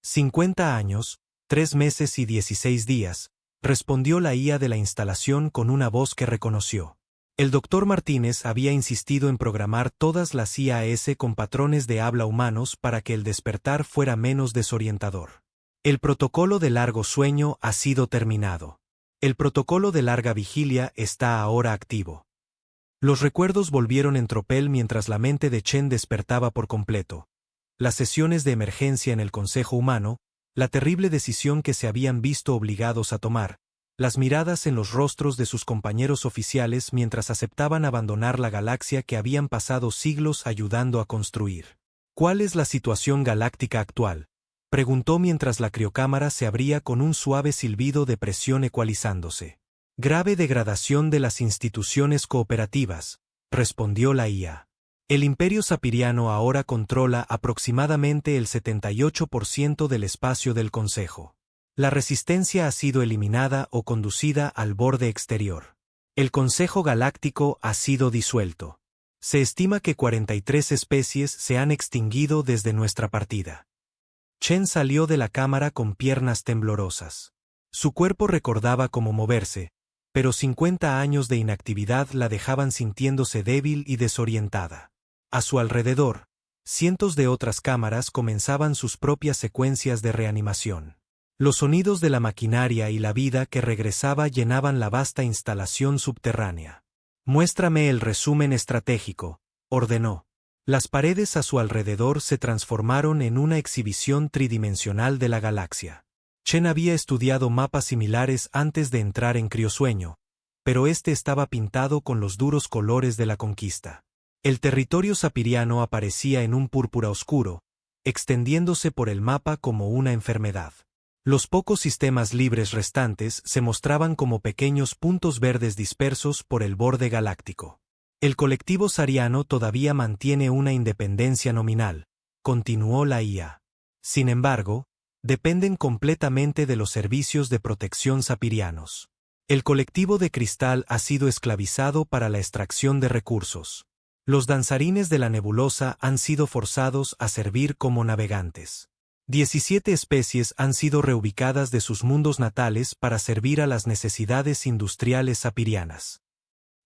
50 años, 3 meses y 16 días, respondió la IA de la instalación con una voz que reconoció. El doctor Martínez había insistido en programar todas las IAS con patrones de habla humanos para que el despertar fuera menos desorientador. El protocolo de largo sueño ha sido terminado. El protocolo de larga vigilia está ahora activo. Los recuerdos volvieron en tropel mientras la mente de Chen despertaba por completo. Las sesiones de emergencia en el Consejo Humano, la terrible decisión que se habían visto obligados a tomar, las miradas en los rostros de sus compañeros oficiales mientras aceptaban abandonar la galaxia que habían pasado siglos ayudando a construir. ¿Cuál es la situación galáctica actual?, preguntó mientras la criocámara se abría con un suave silbido de presión ecualizándose. Grave degradación de las instituciones cooperativas, respondió la IA. El Imperio Sapiriano ahora controla aproximadamente el 78% del espacio del Consejo. La resistencia ha sido eliminada o conducida al borde exterior. El Consejo Galáctico ha sido disuelto. Se estima que 43 especies se han extinguido desde nuestra partida. Chen salió de la cámara con piernas temblorosas. Su cuerpo recordaba cómo moverse, pero 50 años de inactividad la dejaban sintiéndose débil y desorientada. A su alrededor, cientos de otras cámaras comenzaban sus propias secuencias de reanimación. Los sonidos de la maquinaria y la vida que regresaba llenaban la vasta instalación subterránea. Muéstrame el resumen estratégico, ordenó. Las paredes a su alrededor se transformaron en una exhibición tridimensional de la galaxia. Chen había estudiado mapas similares antes de entrar en criosueño, pero este estaba pintado con los duros colores de la conquista. El territorio sapiriano aparecía en un púrpura oscuro, extendiéndose por el mapa como una enfermedad. Los pocos sistemas libres restantes se mostraban como pequeños puntos verdes dispersos por el borde galáctico. El colectivo sariano todavía mantiene una independencia nominal, continuó la IA. Sin embargo, dependen completamente de los servicios de protección sapirianos. El colectivo de cristal ha sido esclavizado para la extracción de recursos. Los danzarines de la nebulosa han sido forzados a servir como navegantes. 17 especies han sido reubicadas de sus mundos natales para servir a las necesidades industriales sapirianas.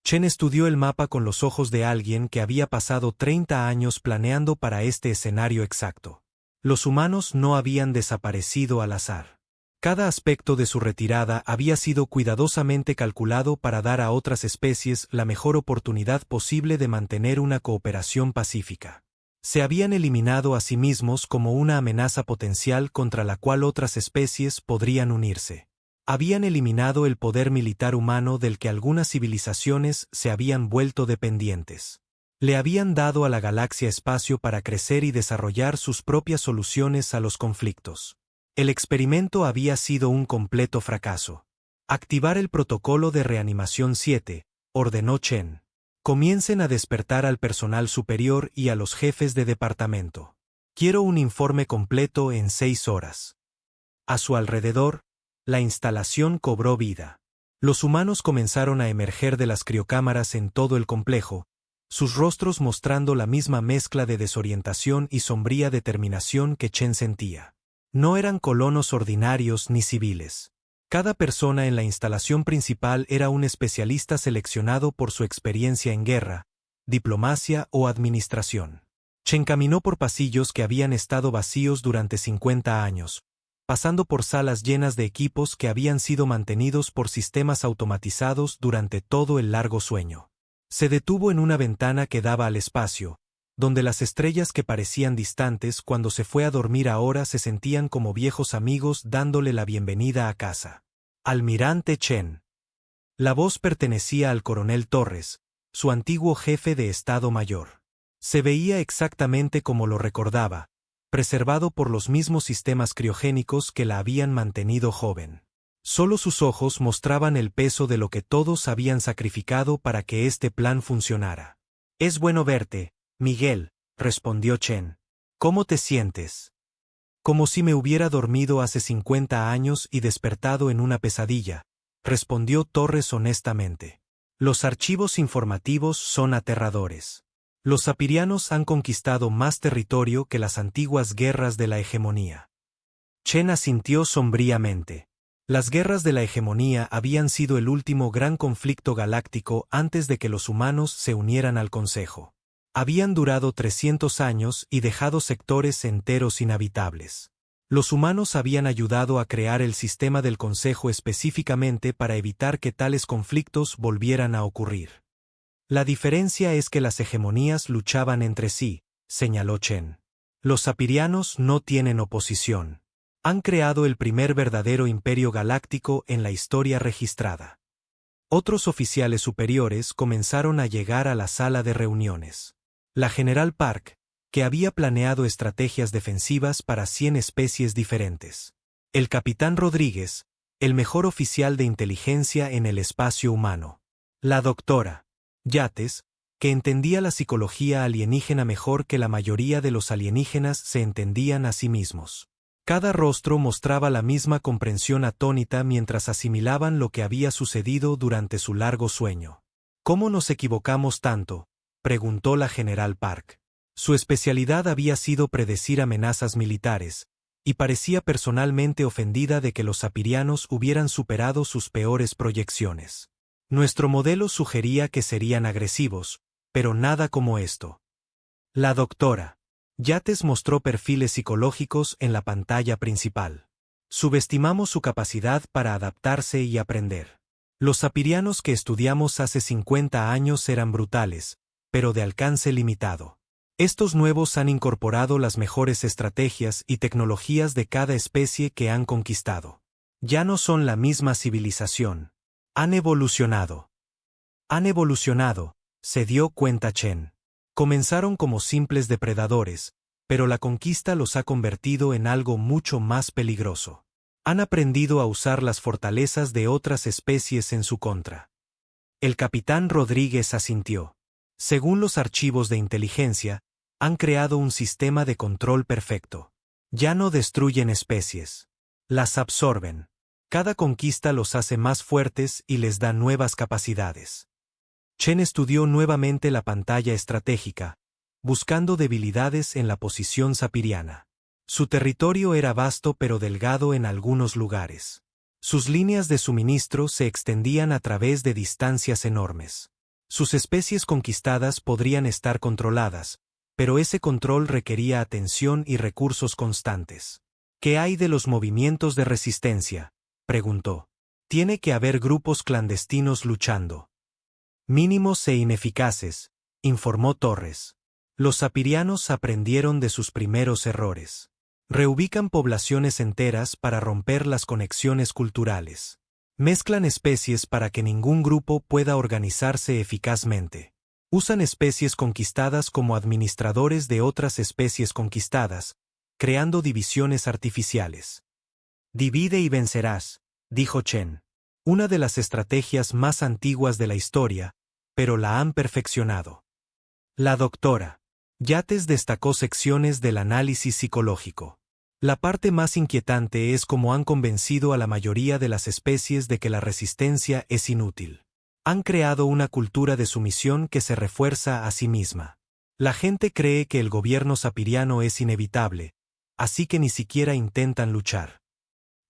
Chen estudió el mapa con los ojos de alguien que había pasado 30 años planeando para este escenario exacto. Los humanos no habían desaparecido al azar. Cada aspecto de su retirada había sido cuidadosamente calculado para dar a otras especies la mejor oportunidad posible de mantener una cooperación pacífica. Se habían eliminado a sí mismos como una amenaza potencial contra la cual otras especies podrían unirse. Habían eliminado el poder militar humano del que algunas civilizaciones se habían vuelto dependientes. Le habían dado a la galaxia espacio para crecer y desarrollar sus propias soluciones a los conflictos. El experimento había sido un completo fracaso. Activar el protocolo de reanimación 7, ordenó Chen. Comiencen a despertar al personal superior y a los jefes de departamento. Quiero un informe completo en 6 horas. A su alrededor, la instalación cobró vida. Los humanos comenzaron a emerger de las criocámaras en todo el complejo, sus rostros mostrando la misma mezcla de desorientación y sombría determinación que Chen sentía. No eran colonos ordinarios ni civiles. Cada persona en la instalación principal era un especialista seleccionado por su experiencia en guerra, diplomacia o administración. Chen caminó por pasillos que habían estado vacíos durante 50 años, pasando por salas llenas de equipos que habían sido mantenidos por sistemas automatizados durante todo el largo sueño. Se detuvo en una ventana que daba al espacio, donde las estrellas que parecían distantes cuando se fue a dormir ahora se sentían como viejos amigos dándole la bienvenida a casa. Almirante Chen. La voz pertenecía al coronel Torres, su antiguo jefe de Estado Mayor. Se veía exactamente como lo recordaba, preservado por los mismos sistemas criogénicos que la habían mantenido joven. Solo sus ojos mostraban el peso de lo que todos habían sacrificado para que este plan funcionara. «Es bueno verte, Miguel», respondió Chen. «¿Cómo te sientes?» «Como si me hubiera dormido hace 50 años y despertado en una pesadilla», respondió Torres honestamente. «Los archivos informativos son aterradores. Los sapirianos han conquistado más territorio que las antiguas guerras de la hegemonía». Chen asintió sombríamente. Las guerras de la hegemonía habían sido el último gran conflicto galáctico antes de que los humanos se unieran al Consejo. Habían durado 300 años y dejado sectores enteros inhabitables. Los humanos habían ayudado a crear el sistema del Consejo específicamente para evitar que tales conflictos volvieran a ocurrir. La diferencia es que las hegemonías luchaban entre sí, señaló Chen. Los sapirianos no tienen oposición. Han creado el primer verdadero imperio galáctico en la historia registrada. Otros oficiales superiores comenzaron a llegar a la sala de reuniones. La General Park, que había planeado estrategias defensivas para 100 especies diferentes. El capitán Rodríguez, el mejor oficial de inteligencia en el espacio humano. La doctora Yates, que entendía la psicología alienígena mejor que la mayoría de los alienígenas se entendían a sí mismos. Cada rostro mostraba la misma comprensión atónita mientras asimilaban lo que había sucedido durante su largo sueño. «¿Cómo nos equivocamos tanto?», preguntó la General Park. Su especialidad había sido predecir amenazas militares, y parecía personalmente ofendida de que los sapirianos hubieran superado sus peores proyecciones. «Nuestro modelo sugería que serían agresivos, pero nada como esto». La doctora Yates mostró perfiles psicológicos en la pantalla principal. «Subestimamos su capacidad para adaptarse y aprender. Los sapirianos que estudiamos hace 50 años eran brutales, pero de alcance limitado. Estos nuevos han incorporado las mejores estrategias y tecnologías de cada especie que han conquistado. Ya no son la misma civilización. Han evolucionado». «Han evolucionado», se dio cuenta Chen. «Comenzaron como simples depredadores, pero la conquista los ha convertido en algo mucho más peligroso. Han aprendido a usar las fortalezas de otras especies en su contra». El capitán Rodríguez asintió. «Según los archivos de inteligencia, han creado un sistema de control perfecto. Ya no destruyen especies. Las absorben. Cada conquista los hace más fuertes y les da nuevas capacidades». Chen estudió nuevamente la pantalla estratégica, buscando debilidades en la posición sapiriana. Su territorio era vasto pero delgado en algunos lugares. Sus líneas de suministro se extendían a través de distancias enormes. Sus especies conquistadas podrían estar controladas, pero ese control requería atención y recursos constantes. «¿Qué hay de los movimientos de resistencia?», preguntó. «Tiene que haber grupos clandestinos luchando». «Mínimos e ineficaces», informó Torres. «Los sapirianos aprendieron de sus primeros errores. Reubican poblaciones enteras para romper las conexiones culturales. Mezclan especies para que ningún grupo pueda organizarse eficazmente. Usan especies conquistadas como administradores de otras especies conquistadas, creando divisiones artificiales». «Divide y vencerás», dijo Chen. «Una de las estrategias más antiguas de la historia, pero la han perfeccionado». La doctora Yates destacó secciones del análisis psicológico. «La parte más inquietante es cómo han convencido a la mayoría de las especies de que la resistencia es inútil. Han creado una cultura de sumisión que se refuerza a sí misma. La gente cree que el gobierno sapiriano es inevitable, así que ni siquiera intentan luchar».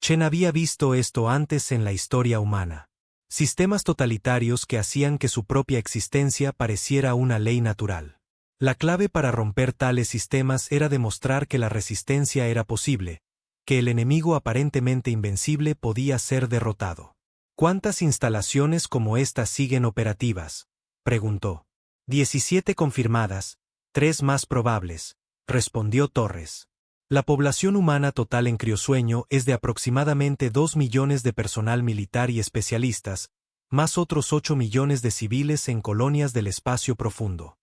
Chen había visto esto antes en la historia humana. Sistemas totalitarios que hacían que su propia existencia pareciera una ley natural. La clave para romper tales sistemas era demostrar que la resistencia era posible, que el enemigo aparentemente invencible podía ser derrotado. «¿Cuántas instalaciones como esta siguen operativas?», preguntó. «17 confirmadas», 3 más probables, respondió Torres. La población humana total en Criosueño es de aproximadamente 2 millones de personal militar y especialistas, más otros 8 millones de civiles en colonias del espacio profundo.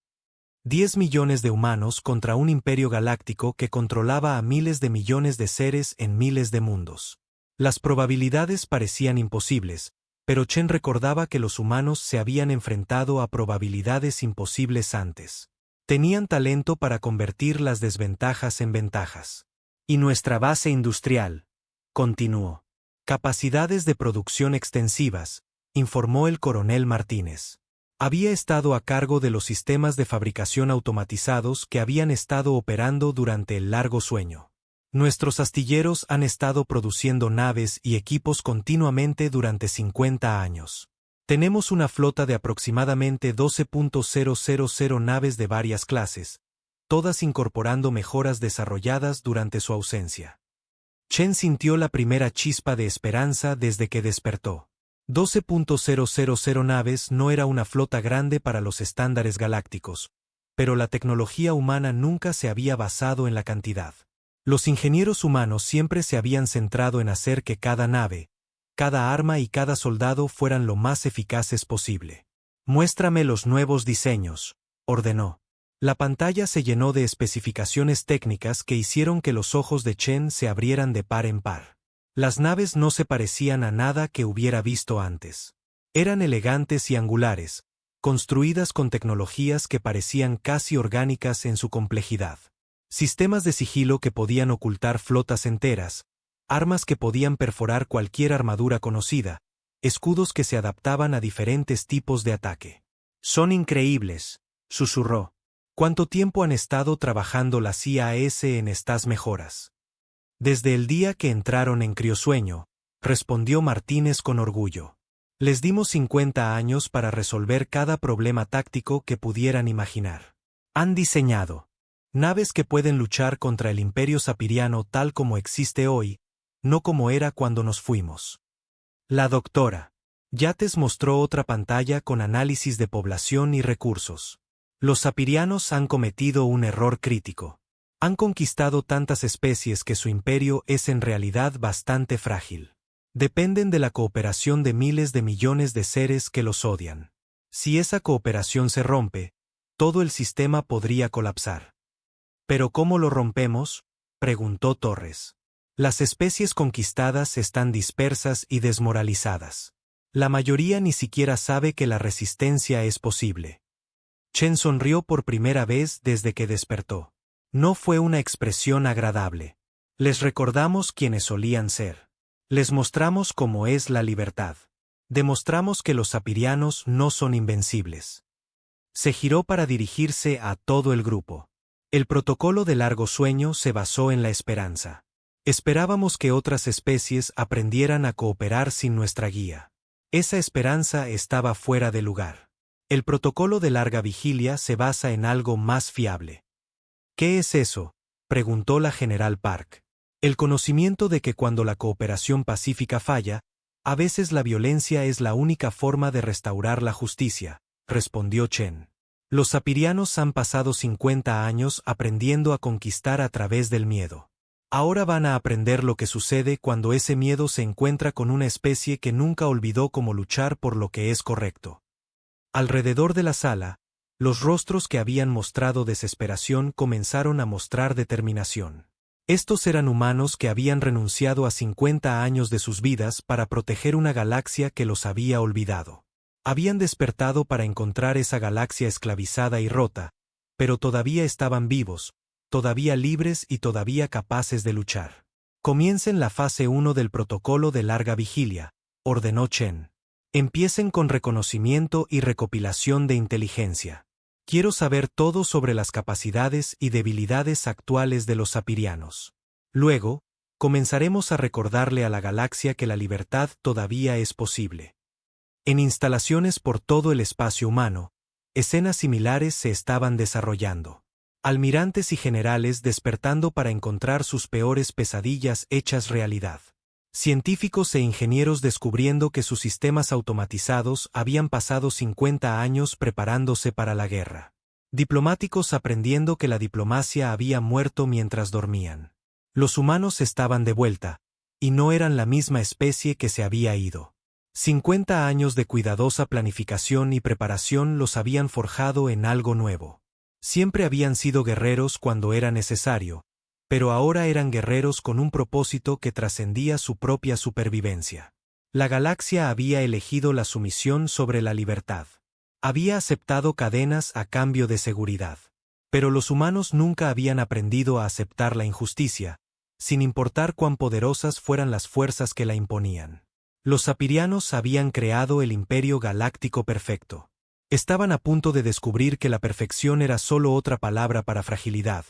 10 millones de humanos contra un imperio galáctico que controlaba a miles de millones de seres en miles de mundos. Las probabilidades parecían imposibles, pero Chen recordaba que los humanos se habían enfrentado a probabilidades imposibles antes. Tenían talento para convertir las desventajas en ventajas. Y nuestra base industrial, continuó. Capacidades de producción extensivas, informó el coronel Martínez. Había estado a cargo de los sistemas de fabricación automatizados que habían estado operando durante el largo sueño. Nuestros astilleros han estado produciendo naves y equipos continuamente durante 50 años. Tenemos una flota de aproximadamente 12.000 naves de varias clases, todas incorporando mejoras desarrolladas durante su ausencia. Chen sintió la primera chispa de esperanza desde que despertó. 12.000 naves no era una flota grande para los estándares galácticos, pero la tecnología humana nunca se había basado en la cantidad. Los ingenieros humanos siempre se habían centrado en hacer que cada nave, cada arma y cada soldado fueran lo más eficaces posible. Muéstrame los nuevos diseños, ordenó. La pantalla se llenó de especificaciones técnicas que hicieron que los ojos de Chen se abrieran de par en par. Las naves no se parecían a nada que hubiera visto antes. Eran elegantes y angulares, construidas con tecnologías que parecían casi orgánicas en su complejidad. Sistemas de sigilo que podían ocultar flotas enteras, armas que podían perforar cualquier armadura conocida, escudos que se adaptaban a diferentes tipos de ataque. Son increíbles, susurró. ¿Cuánto tiempo han estado trabajando las IAS en estas mejoras? Desde el día que entraron en Criosueño, respondió Martínez con orgullo. Les dimos 50 años para resolver cada problema táctico que pudieran imaginar. Han diseñado naves que pueden luchar contra el imperio sapiriano tal como existe hoy, no como era cuando nos fuimos. La doctora Yates mostró otra pantalla con análisis de población y recursos. Los sapirianos han cometido un error crítico. Han conquistado tantas especies que su imperio es en realidad bastante frágil. Dependen de la cooperación de miles de millones de seres que los odian. Si esa cooperación se rompe, todo el sistema podría colapsar. ¿Pero cómo lo rompemos?, preguntó Torres. Las especies conquistadas están dispersas y desmoralizadas. La mayoría ni siquiera sabe que la resistencia es posible. Chen sonrió por primera vez desde que despertó. No fue una expresión agradable. Les recordamos quiénes solían ser. Les mostramos cómo es la libertad. Demostramos que los sapirianos no son invencibles. Se giró para dirigirse a todo el grupo. El protocolo de largo sueño se basó en la esperanza. Esperábamos que otras especies aprendieran a cooperar sin nuestra guía. Esa esperanza estaba fuera de lugar. El protocolo de larga vigilia se basa en algo más fiable. ¿Qué es eso?, preguntó la general Park. El conocimiento de que cuando la cooperación pacífica falla, a veces la violencia es la única forma de restaurar la justicia, respondió Chen. Los sapirianos han pasado 50 años aprendiendo a conquistar a través del miedo. Ahora van a aprender lo que sucede cuando ese miedo se encuentra con una especie que nunca olvidó cómo luchar por lo que es correcto. Alrededor de la sala, los rostros que habían mostrado desesperación comenzaron a mostrar determinación. Estos eran humanos que habían renunciado a 50 años de sus vidas para proteger una galaxia que los había olvidado. Habían despertado para encontrar esa galaxia esclavizada y rota, pero todavía estaban vivos, todavía libres y todavía capaces de luchar. Comiencen la fase 1 del protocolo de larga vigilia, ordenó Chen. Empiecen con reconocimiento y recopilación de inteligencia. Quiero saber todo sobre las capacidades y debilidades actuales de los sapirianos. Luego, comenzaremos a recordarle a la galaxia que la libertad todavía es posible. En instalaciones por todo el espacio humano, escenas similares se estaban desarrollando. Almirantes y generales despertando para encontrar sus peores pesadillas hechas realidad. Científicos e ingenieros descubriendo que sus sistemas automatizados habían pasado 50 años preparándose para la guerra. Diplomáticos aprendiendo que la diplomacia había muerto mientras dormían. Los humanos estaban de vuelta, y no eran la misma especie que se había ido. 50 años de cuidadosa planificación y preparación los habían forjado en algo nuevo. Siempre habían sido guerreros cuando era necesario, pero ahora eran guerreros con un propósito que trascendía su propia supervivencia. La galaxia había elegido la sumisión sobre la libertad. Había aceptado cadenas a cambio de seguridad. Pero los humanos nunca habían aprendido a aceptar la injusticia, sin importar cuán poderosas fueran las fuerzas que la imponían. Los sapirianos habían creado el imperio galáctico perfecto. Estaban a punto de descubrir que la perfección era solo otra palabra para fragilidad,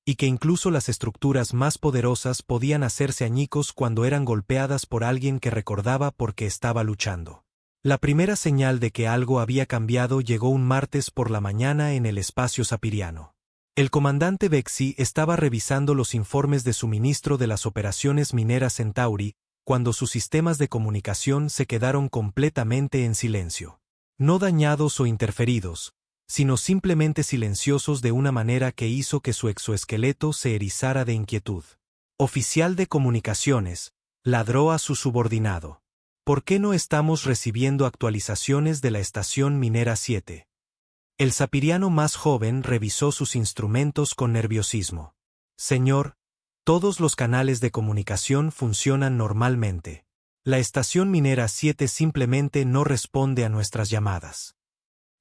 y que incluso las estructuras más poderosas podían hacerse añicos cuando eran golpeadas por alguien que recordaba por qué estaba luchando. La primera señal de que algo había cambiado llegó un martes por la mañana en el espacio sapiriano. El comandante Vexi estaba revisando los informes de suministro de las operaciones mineras Centauri, cuando sus sistemas de comunicación se quedaron completamente en silencio. No dañados o interferidos, sino simplemente silenciosos de una manera que hizo que su exoesqueleto se erizara de inquietud. Oficial de comunicaciones, ladró a su subordinado. ¿Por qué no estamos recibiendo actualizaciones de la estación minera 7? El sapiriano más joven revisó sus instrumentos con nerviosismo. Señor, todos los canales de comunicación funcionan normalmente. La estación minera 7 simplemente no responde a nuestras llamadas.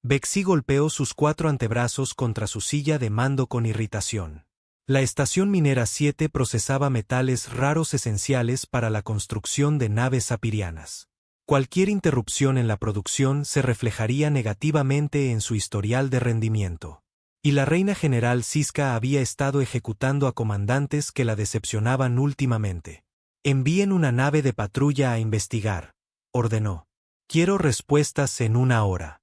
Vexi golpeó sus 4 antebrazos contra su silla de mando con irritación. La estación minera 7 procesaba metales raros esenciales para la construcción de naves sapirianas. Cualquier interrupción en la producción se reflejaría negativamente en su historial de rendimiento. Y la reina general Siska había estado ejecutando a comandantes que la decepcionaban últimamente. Envíen una nave de patrulla a investigar, ordenó. Quiero respuestas en 1 hora.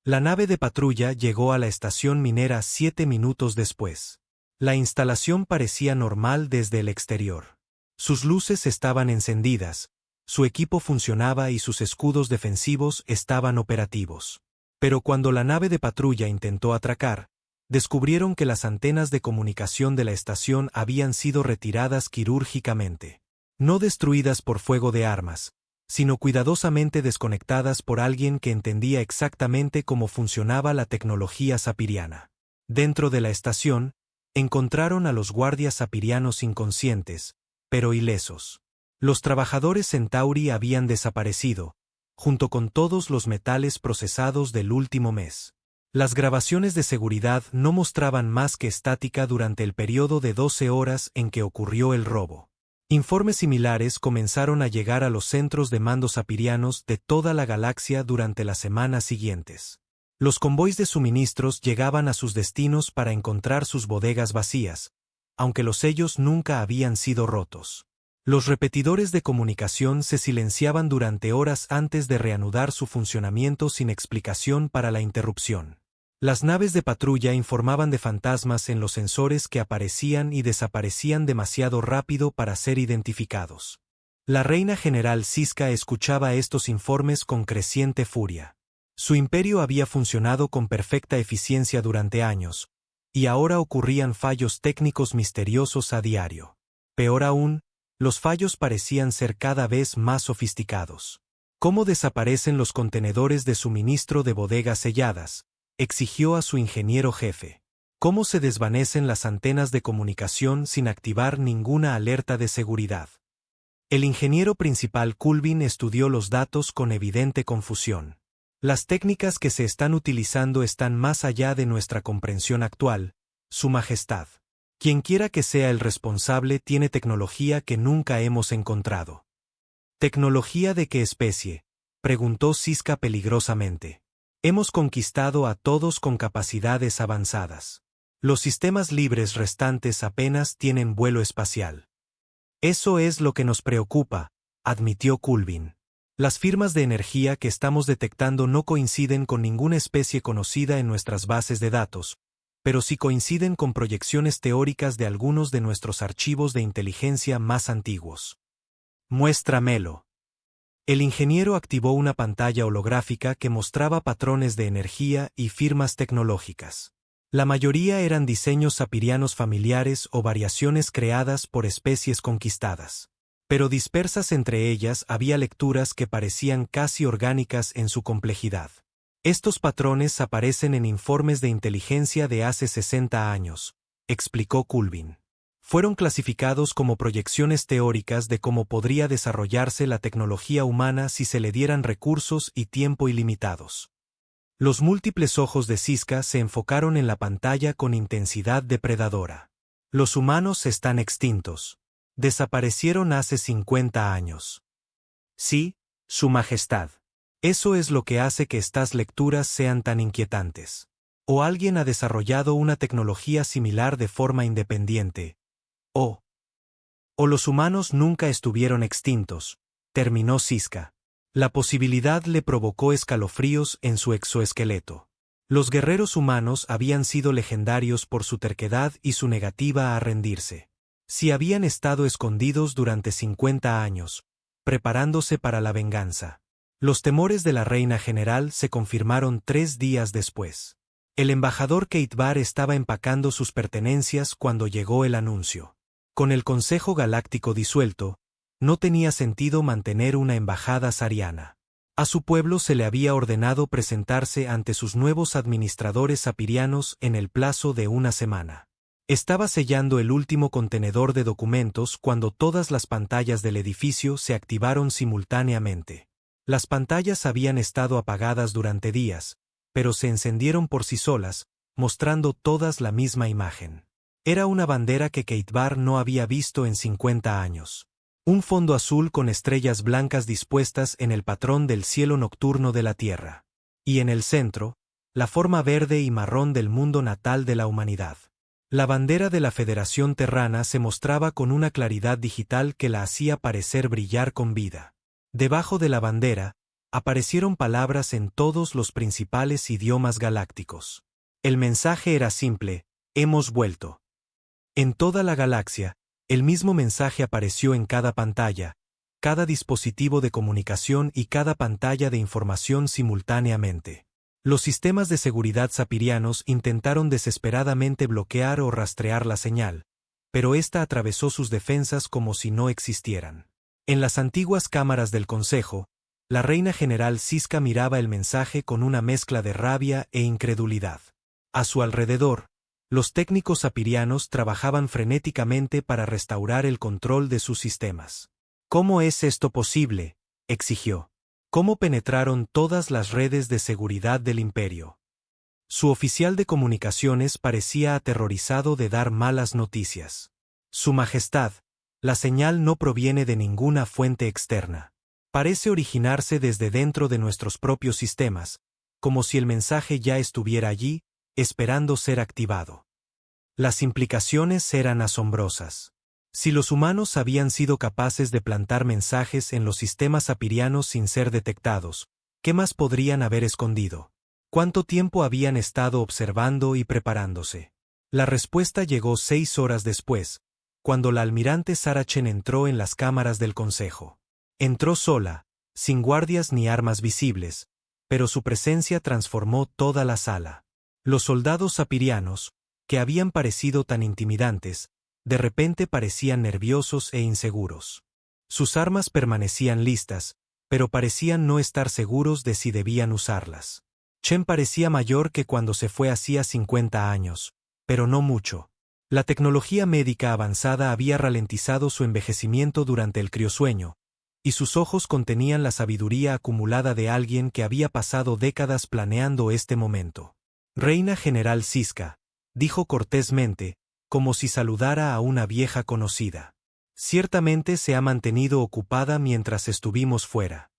La nave de patrulla llegó a la estación minera 7 minutos después. La instalación parecía normal desde el exterior. Sus luces estaban encendidas, su equipo funcionaba y sus escudos defensivos estaban operativos. Pero cuando la nave de patrulla intentó atracar, descubrieron que las antenas de comunicación de la estación habían sido retiradas quirúrgicamente. No destruidas por fuego de armas, sino cuidadosamente desconectadas por alguien que entendía exactamente cómo funcionaba la tecnología sapiriana. Dentro de la estación, encontraron a los guardias sapirianos inconscientes, pero ilesos. Los trabajadores Centauri habían desaparecido, junto con todos los metales procesados del último mes. Las grabaciones de seguridad no mostraban más que estática durante el periodo de 12 horas en que ocurrió el robo. Informes similares comenzaron a llegar a los centros de mando sapirianos de toda la galaxia durante las semanas siguientes. Los convoys de suministros llegaban a sus destinos para encontrar sus bodegas vacías, aunque los sellos nunca habían sido rotos. Los repetidores de comunicación se silenciaban durante horas antes de reanudar su funcionamiento sin explicación para la interrupción. Las naves de patrulla informaban de fantasmas en los sensores que aparecían y desaparecían demasiado rápido para ser identificados. La reina general Siska escuchaba estos informes con creciente furia. Su imperio había funcionado con perfecta eficiencia durante años, y ahora ocurrían fallos técnicos misteriosos a diario. Peor aún, los fallos parecían ser cada vez más sofisticados. ¿Cómo desaparecen los contenedores de suministro de bodegas selladas?, exigió a su ingeniero jefe. ¿Cómo se desvanecen las antenas de comunicación sin activar ninguna alerta de seguridad? El ingeniero principal Kulvin estudió los datos con evidente confusión. Las técnicas que se están utilizando están más allá de nuestra comprensión actual, Su Majestad. Quienquiera que sea el responsable tiene tecnología que nunca hemos encontrado. ¿Tecnología de qué especie?, preguntó Siska peligrosamente. Hemos conquistado a todos con capacidades avanzadas. Los sistemas libres restantes apenas tienen vuelo espacial. Eso es lo que nos preocupa, admitió Kulvin. Las firmas de energía que estamos detectando no coinciden con ninguna especie conocida en nuestras bases de datos, pero sí coinciden con proyecciones teóricas de algunos de nuestros archivos de inteligencia más antiguos. Muéstramelo. El ingeniero activó una pantalla holográfica que mostraba patrones de energía y firmas tecnológicas. La mayoría eran diseños sapirianos familiares o variaciones creadas por especies conquistadas. Pero dispersas entre ellas había lecturas que parecían casi orgánicas en su complejidad. Estos patrones aparecen en informes de inteligencia de hace 60 años, explicó Culvin. Fueron clasificados como proyecciones teóricas de cómo podría desarrollarse la tecnología humana si se le dieran recursos y tiempo ilimitados. Los múltiples ojos de Siska se enfocaron en la pantalla con intensidad depredadora. Los humanos están extintos. Desaparecieron hace 50 años. Sí, Su Majestad. Eso es lo que hace que estas lecturas sean tan inquietantes. O alguien ha desarrollado una tecnología similar de forma independiente. O los humanos nunca estuvieron extintos, terminó Siska. La posibilidad le provocó escalofríos en su exoesqueleto. Los guerreros humanos habían sido legendarios por su terquedad y su negativa a rendirse. Si habían estado escondidos durante 50 años, preparándose para la venganza. Los temores de la reina general se confirmaron 3 días después. El embajador Keitbar estaba empacando sus pertenencias cuando llegó el anuncio. Con el Consejo Galáctico disuelto, no tenía sentido mantener una embajada sariana. A su pueblo se le había ordenado presentarse ante sus nuevos administradores sapirianos en el plazo de una semana. Estaba sellando el último contenedor de documentos cuando todas las pantallas del edificio se activaron simultáneamente. Las pantallas habían estado apagadas durante días, pero se encendieron por sí solas, mostrando todas la misma imagen. Era una bandera que Keitbar no había visto en 50 años. Un fondo azul con estrellas blancas dispuestas en el patrón del cielo nocturno de la Tierra. Y en el centro, la forma verde y marrón del mundo natal de la humanidad. La bandera de la Federación Terrana se mostraba con una claridad digital que la hacía parecer brillar con vida. Debajo de la bandera, aparecieron palabras en todos los principales idiomas galácticos. El mensaje era simple: hemos vuelto. En toda la galaxia, el mismo mensaje apareció en cada pantalla, cada dispositivo de comunicación y cada pantalla de información simultáneamente. Los sistemas de seguridad sapirianos intentaron desesperadamente bloquear o rastrear la señal, pero esta atravesó sus defensas como si no existieran. En las antiguas cámaras del Consejo, la reina general Siska miraba el mensaje con una mezcla de rabia e incredulidad. A su alrededor, los técnicos sapirianos trabajaban frenéticamente para restaurar el control de sus sistemas. ¿Cómo es esto posible?, exigió. ¿Cómo penetraron todas las redes de seguridad del imperio? Su oficial de comunicaciones parecía aterrorizado de dar malas noticias. Su Majestad, la señal no proviene de ninguna fuente externa. Parece originarse desde dentro de nuestros propios sistemas, como si el mensaje ya estuviera allí, esperando ser activado. Las implicaciones eran asombrosas. Si los humanos habían sido capaces de plantar mensajes en los sistemas sapirianos sin ser detectados, ¿qué más podrían haber escondido? ¿Cuánto tiempo habían estado observando y preparándose? La respuesta llegó 6 horas después, cuando la almirante Sarachen entró en las cámaras del Consejo. Entró sola, sin guardias ni armas visibles, pero su presencia transformó toda la sala. Los soldados sapirianos, que habían parecido tan intimidantes, de repente parecían nerviosos e inseguros. Sus armas permanecían listas, pero parecían no estar seguros de si debían usarlas. Chen parecía mayor que cuando se fue hacía 50 años, pero no mucho. La tecnología médica avanzada había ralentizado su envejecimiento durante el criosueño, y sus ojos contenían la sabiduría acumulada de alguien que había pasado décadas planeando este momento. Reina General Siska, dijo cortésmente, como si saludara a una vieja conocida. Ciertamente se ha mantenido ocupada mientras estuvimos fuera.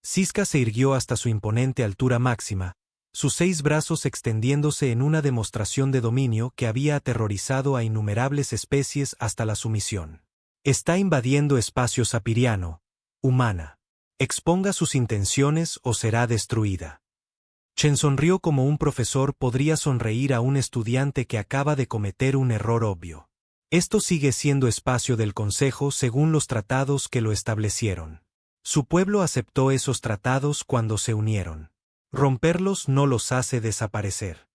Siska se irguió hasta su imponente altura máxima, sus 6 brazos extendiéndose en una demostración de dominio que había aterrorizado a innumerables especies hasta la sumisión. Está invadiendo espacio sapiriano, humana. Exponga sus intenciones o será destruida. Chen sonrió como un profesor podría sonreír a un estudiante que acaba de cometer un error obvio. Esto sigue siendo espacio del Consejo según los tratados que lo establecieron. Su pueblo aceptó esos tratados cuando se unieron. Romperlos no los hace desaparecer.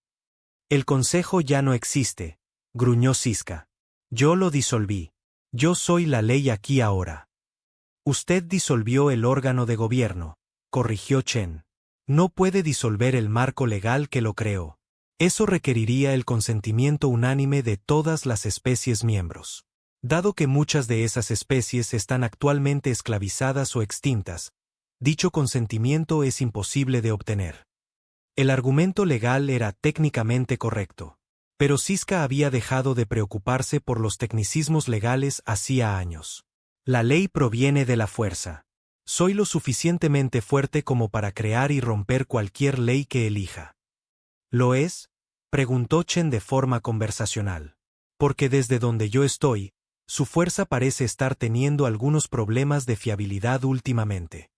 El consejo ya no existe, gruñó Siska. Yo lo disolví. Yo soy la ley aquí ahora. Usted disolvió el órgano de gobierno, corrigió Chen. No puede disolver el marco legal que lo creó. Eso requeriría el consentimiento unánime de todas las especies miembros. Dado que muchas de esas especies están actualmente esclavizadas o extintas, dicho consentimiento es imposible de obtener. El argumento legal era técnicamente correcto. Pero Siska había dejado de preocuparse por los tecnicismos legales hacía años. La ley proviene de la fuerza. Soy lo suficientemente fuerte como para crear y romper cualquier ley que elija. ¿Lo es? Preguntó Chen de forma conversacional. Porque desde donde yo estoy, su fuerza parece estar teniendo algunos problemas de fiabilidad últimamente.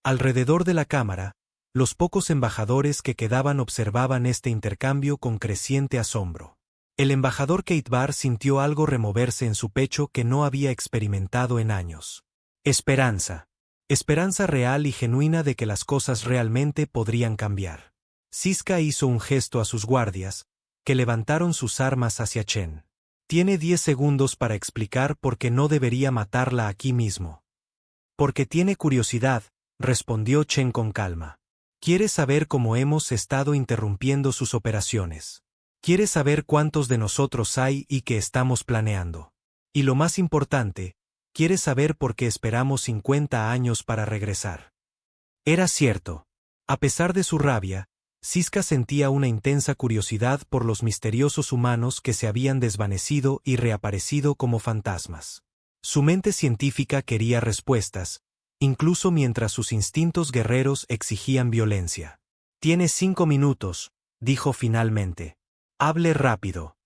Alrededor de la cámara, los pocos embajadores que quedaban observaban este intercambio con creciente asombro. El embajador Kate Barr sintió algo removerse en su pecho que no había experimentado en años. Esperanza. Esperanza real y genuina de que las cosas realmente podrían cambiar. Siska hizo un gesto a sus guardias, que levantaron sus armas hacia Chen. Tiene 10 segundos para explicar por qué no debería matarla aquí mismo. Porque tiene curiosidad, respondió Chen con calma. Quiere saber cómo hemos estado interrumpiendo sus operaciones. Quiere saber cuántos de nosotros hay y qué estamos planeando. Y lo más importante, quiere saber por qué esperamos 50 años para regresar. Era cierto. A pesar de su rabia, Siska sentía una intensa curiosidad por los misteriosos humanos que se habían desvanecido y reaparecido como fantasmas. Su mente científica quería respuestas, incluso mientras sus instintos guerreros exigían violencia. «Tiene 5 minutos», dijo finalmente. «Hable rápido».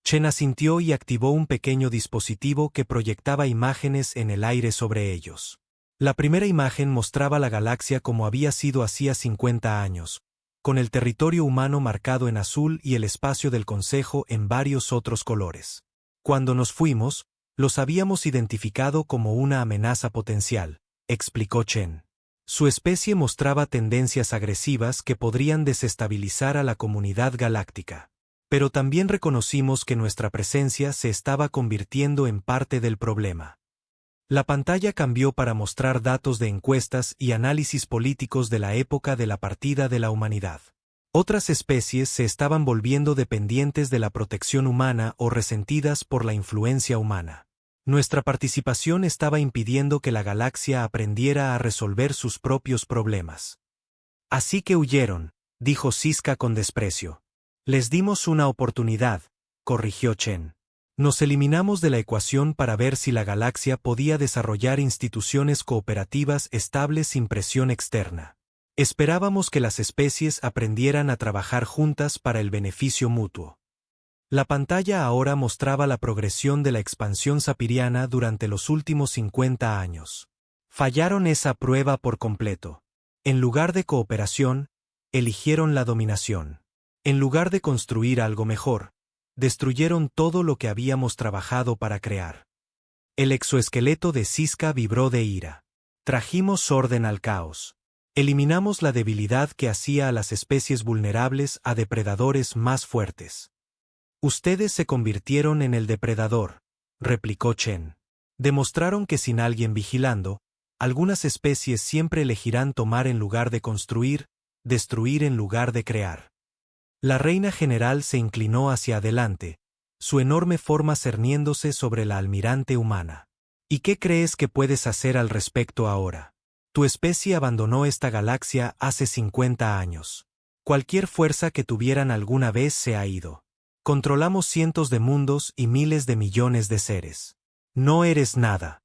Chen asintió y activó un pequeño dispositivo que proyectaba imágenes en el aire sobre ellos. La primera imagen mostraba la galaxia como había sido hacía 50 años, con el territorio humano marcado en azul y el espacio del Consejo en varios otros colores. Cuando nos fuimos, los habíamos identificado como una amenaza potencial, explicó Chen. Su especie mostraba tendencias agresivas que podrían desestabilizar a la comunidad galáctica. Pero también reconocimos que nuestra presencia se estaba convirtiendo en parte del problema. La pantalla cambió para mostrar datos de encuestas y análisis políticos de la época de la partida de la humanidad. Otras especies se estaban volviendo dependientes de la protección humana o resentidas por la influencia humana. Nuestra participación estaba impidiendo que la galaxia aprendiera a resolver sus propios problemas. Así que huyeron, dijo Siska con desprecio. Les dimos una oportunidad, corrigió Chen. Nos eliminamos de la ecuación para ver si la galaxia podía desarrollar instituciones cooperativas estables sin presión externa. Esperábamos que las especies aprendieran a trabajar juntas para el beneficio mutuo. La pantalla ahora mostraba la progresión de la expansión sapiriana durante los últimos 50 años. Fallaron esa prueba por completo. En lugar de cooperación, eligieron la dominación. En lugar de construir algo mejor, destruyeron todo lo que habíamos trabajado para crear. El exoesqueleto de Siska vibró de ira. Trajimos orden al caos. Eliminamos la debilidad que hacía a las especies vulnerables a depredadores más fuertes. Ustedes se convirtieron en el depredador, replicó Chen. Demostraron que sin alguien vigilando, algunas especies siempre elegirán tomar en lugar de construir, destruir en lugar de crear. La reina general se inclinó hacia adelante, su enorme forma cerniéndose sobre la almirante humana. ¿Y qué crees que puedes hacer al respecto ahora? Tu especie abandonó esta galaxia hace 50 años. Cualquier fuerza que tuvieran alguna vez se ha ido. Controlamos cientos de mundos y miles de millones de seres. No eres nada.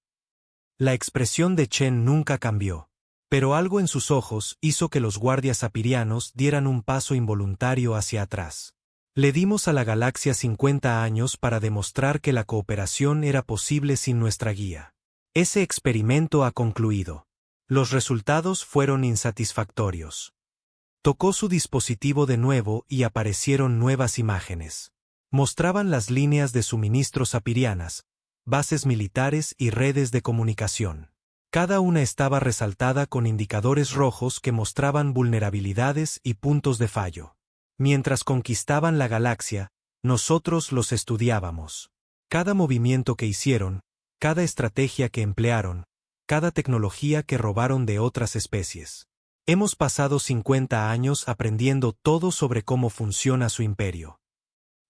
La expresión de Chen nunca cambió. Pero algo en sus ojos hizo que los guardias sapirianos dieran un paso involuntario hacia atrás. Le dimos a la galaxia 50 años para demostrar que la cooperación era posible sin nuestra guía. Ese experimento ha concluido. Los resultados fueron insatisfactorios. Tocó su dispositivo de nuevo y aparecieron nuevas imágenes. Mostraban las líneas de suministros sapirianas, bases militares y redes de comunicación. Cada una estaba resaltada con indicadores rojos que mostraban vulnerabilidades y puntos de fallo. Mientras conquistaban la galaxia, nosotros los estudiábamos. Cada movimiento que hicieron, cada estrategia que emplearon, cada tecnología que robaron de otras especies. Hemos pasado 50 años aprendiendo todo sobre cómo funciona su imperio.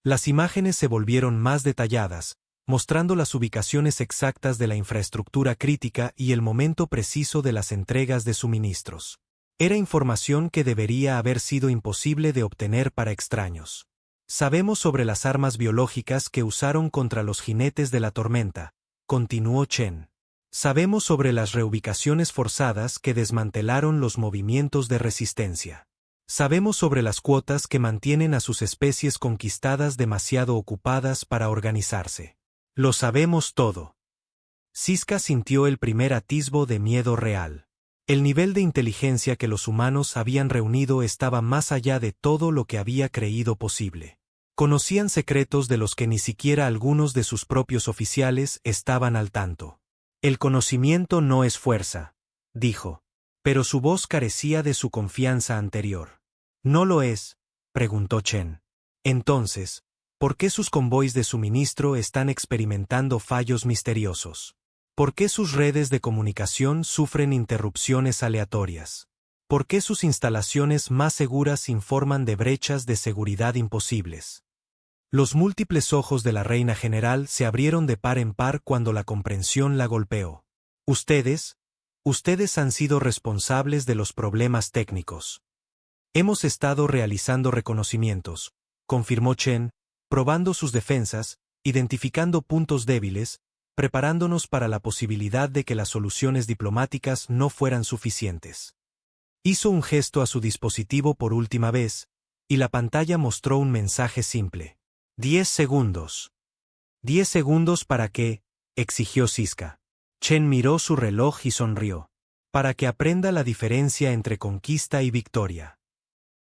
Las imágenes se volvieron más detalladas, mostrando las ubicaciones exactas de la infraestructura crítica y el momento preciso de las entregas de suministros. Era información que debería haber sido imposible de obtener para extraños. Sabemos sobre las armas biológicas que usaron contra los jinetes de la tormenta, continuó Chen. Sabemos sobre las reubicaciones forzadas que desmantelaron los movimientos de resistencia. Sabemos sobre las cuotas que mantienen a sus especies conquistadas demasiado ocupadas para organizarse. Lo sabemos todo. Siska sintió el primer atisbo de miedo real. El nivel de inteligencia que los humanos habían reunido estaba más allá de todo lo que había creído posible. Conocían secretos de los que ni siquiera algunos de sus propios oficiales estaban al tanto. El conocimiento no es fuerza, dijo, pero su voz carecía de su confianza anterior. ¿No lo es?, preguntó Chen. Entonces, ¿por qué sus convoys de suministro están experimentando fallos misteriosos? ¿Por qué sus redes de comunicación sufren interrupciones aleatorias? ¿Por qué sus instalaciones más seguras informan de brechas de seguridad imposibles? Los múltiples ojos de la reina general se abrieron de par en par cuando la comprensión la golpeó. Ustedes han sido responsables de los problemas técnicos. Hemos estado realizando reconocimientos, confirmó Chen, probando sus defensas, identificando puntos débiles, preparándonos para la posibilidad de que las soluciones diplomáticas no fueran suficientes. Hizo un gesto a su dispositivo por última vez, y la pantalla mostró un mensaje simple. 10 segundos. 10 segundos para qué, exigió Siska. Chen miró su reloj y sonrió. Para que aprenda la diferencia entre conquista y victoria.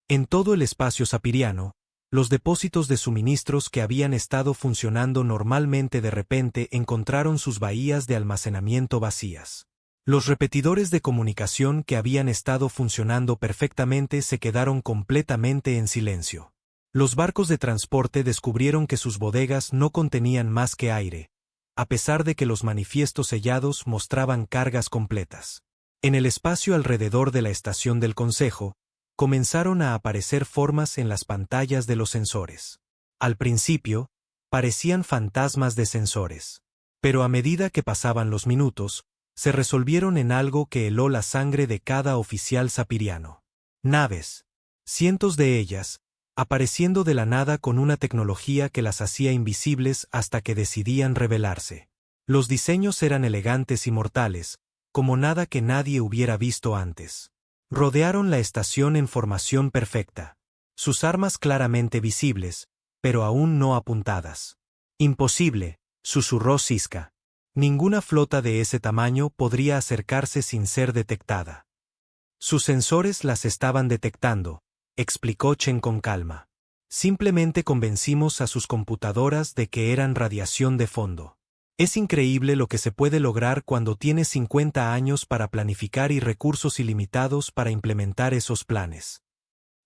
En todo el espacio sapiriano, los depósitos de suministros que habían estado funcionando normalmente de repente encontraron sus bahías de almacenamiento vacías. Los repetidores de comunicación que habían estado funcionando perfectamente se quedaron completamente en silencio. Los barcos de transporte descubrieron que sus bodegas no contenían más que aire, a pesar de que los manifiestos sellados mostraban cargas completas. En el espacio alrededor de la estación del Consejo, comenzaron a aparecer formas en las pantallas de los sensores. Al principio, parecían fantasmas de sensores. Pero a medida que pasaban los minutos, se resolvieron en algo que heló la sangre de cada oficial sapiriano. Naves. Cientos de ellas, apareciendo de la nada con una tecnología que las hacía invisibles hasta que decidían revelarse. Los diseños eran elegantes y mortales, como nada que nadie hubiera visto antes. Rodearon la estación en formación perfecta. Sus armas claramente visibles, pero aún no apuntadas. Imposible, susurró Siska. Ninguna flota de ese tamaño podría acercarse sin ser detectada. Sus sensores las estaban detectando, explicó Chen con calma. Simplemente convencimos a sus computadoras de que eran radiación de fondo. Es increíble lo que se puede lograr cuando tienes 50 años para planificar y recursos ilimitados para implementar esos planes.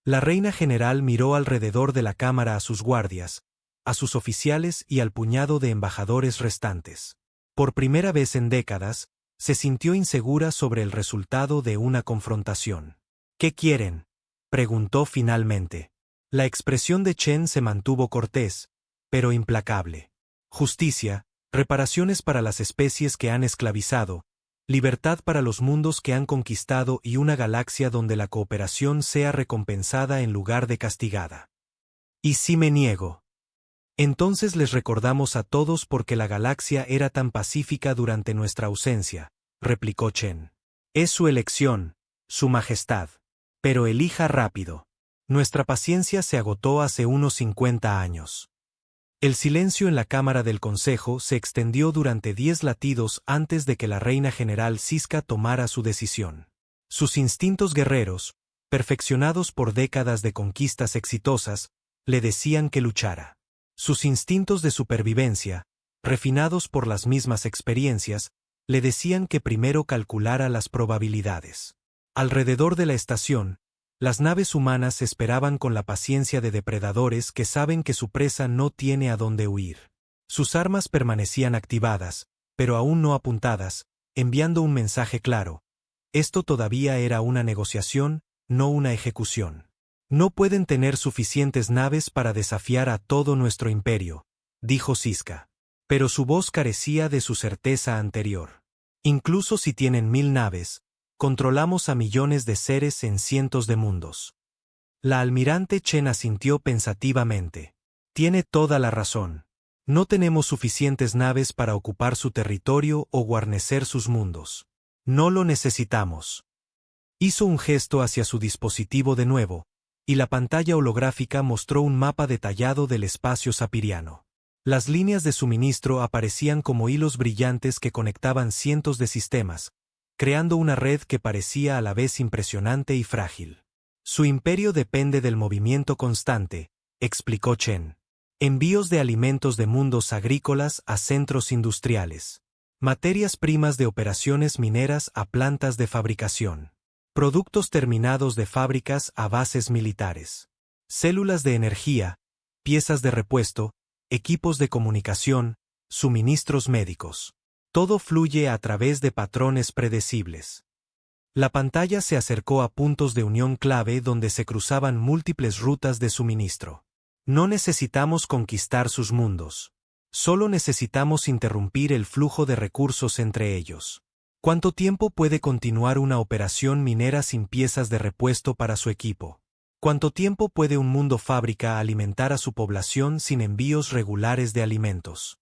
La reina general miró alrededor de la cámara a sus guardias, a sus oficiales y al puñado de embajadores restantes. Por primera vez en décadas, se sintió insegura sobre el resultado de una confrontación. ¿Qué quieren?, preguntó finalmente. La expresión de Chen se mantuvo cortés, pero implacable. Justicia, reparaciones para las especies que han esclavizado, libertad para los mundos que han conquistado y una galaxia donde la cooperación sea recompensada en lugar de castigada. ¿Y si me niego? Entonces les recordamos a todos por qué la galaxia era tan pacífica durante nuestra ausencia, replicó Chen. Es su elección, Su Majestad. Pero elija rápido. Nuestra paciencia se agotó hace unos 50 años. El silencio en la cámara del Consejo se extendió durante 10 latidos antes de que la reina general Siska tomara su decisión. Sus instintos guerreros, perfeccionados por décadas de conquistas exitosas, le decían que luchara. Sus instintos de supervivencia, refinados por las mismas experiencias, le decían que primero calculara las probabilidades. Alrededor de la estación, Las naves humanas esperaban con la paciencia de depredadores que saben que su presa no tiene a dónde huir. Sus armas permanecían activadas, pero aún no apuntadas, enviando un mensaje claro. Esto todavía era una negociación, no una ejecución. No pueden tener suficientes naves para desafiar a todo nuestro imperio, dijo Siska. Pero su voz carecía de su certeza anterior. Incluso si tienen 1000 naves, controlamos a millones de seres en cientos de mundos. La almirante Chen asintió pensativamente. Tiene toda la razón. No tenemos suficientes naves para ocupar su territorio o guarnecer sus mundos. No lo necesitamos. Hizo un gesto hacia su dispositivo de nuevo, y la pantalla holográfica mostró un mapa detallado del espacio sapiriano. Las líneas de suministro aparecían como hilos brillantes que conectaban cientos de sistemas, creando una red que parecía a la vez impresionante y frágil. Su imperio depende del movimiento constante, explicó Chen. Envíos de alimentos de mundos agrícolas a centros industriales. Materias primas de operaciones mineras a plantas de fabricación. Productos terminados de fábricas a bases militares. Células de energía, piezas de repuesto, equipos de comunicación, suministros médicos. Todo fluye a través de patrones predecibles. La pantalla se acercó a puntos de unión clave donde se cruzaban múltiples rutas de suministro. No necesitamos conquistar sus mundos. Solo necesitamos interrumpir el flujo de recursos entre ellos. ¿Cuánto tiempo puede continuar una operación minera sin piezas de repuesto para su equipo? ¿Cuánto tiempo puede un mundo fábrica alimentar a su población sin envíos regulares de alimentos?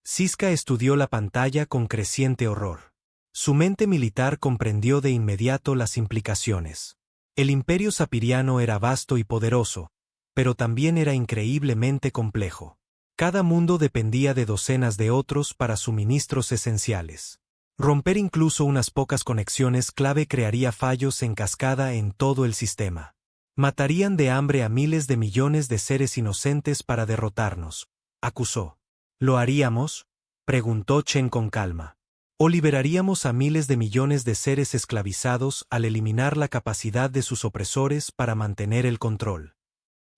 Siska estudió la pantalla con creciente horror. Su mente militar comprendió de inmediato las implicaciones. El imperio sapiriano era vasto y poderoso, pero también era increíblemente complejo. Cada mundo dependía de docenas de otros para suministros esenciales. Romper incluso unas pocas conexiones clave crearía fallos en cascada en todo el sistema. Matarían de hambre a miles de millones de seres inocentes para derrotarnos, acusó. ¿Lo haríamos?, preguntó Chen con calma. ¿O liberaríamos a miles de millones de seres esclavizados al eliminar la capacidad de sus opresores para mantener el control?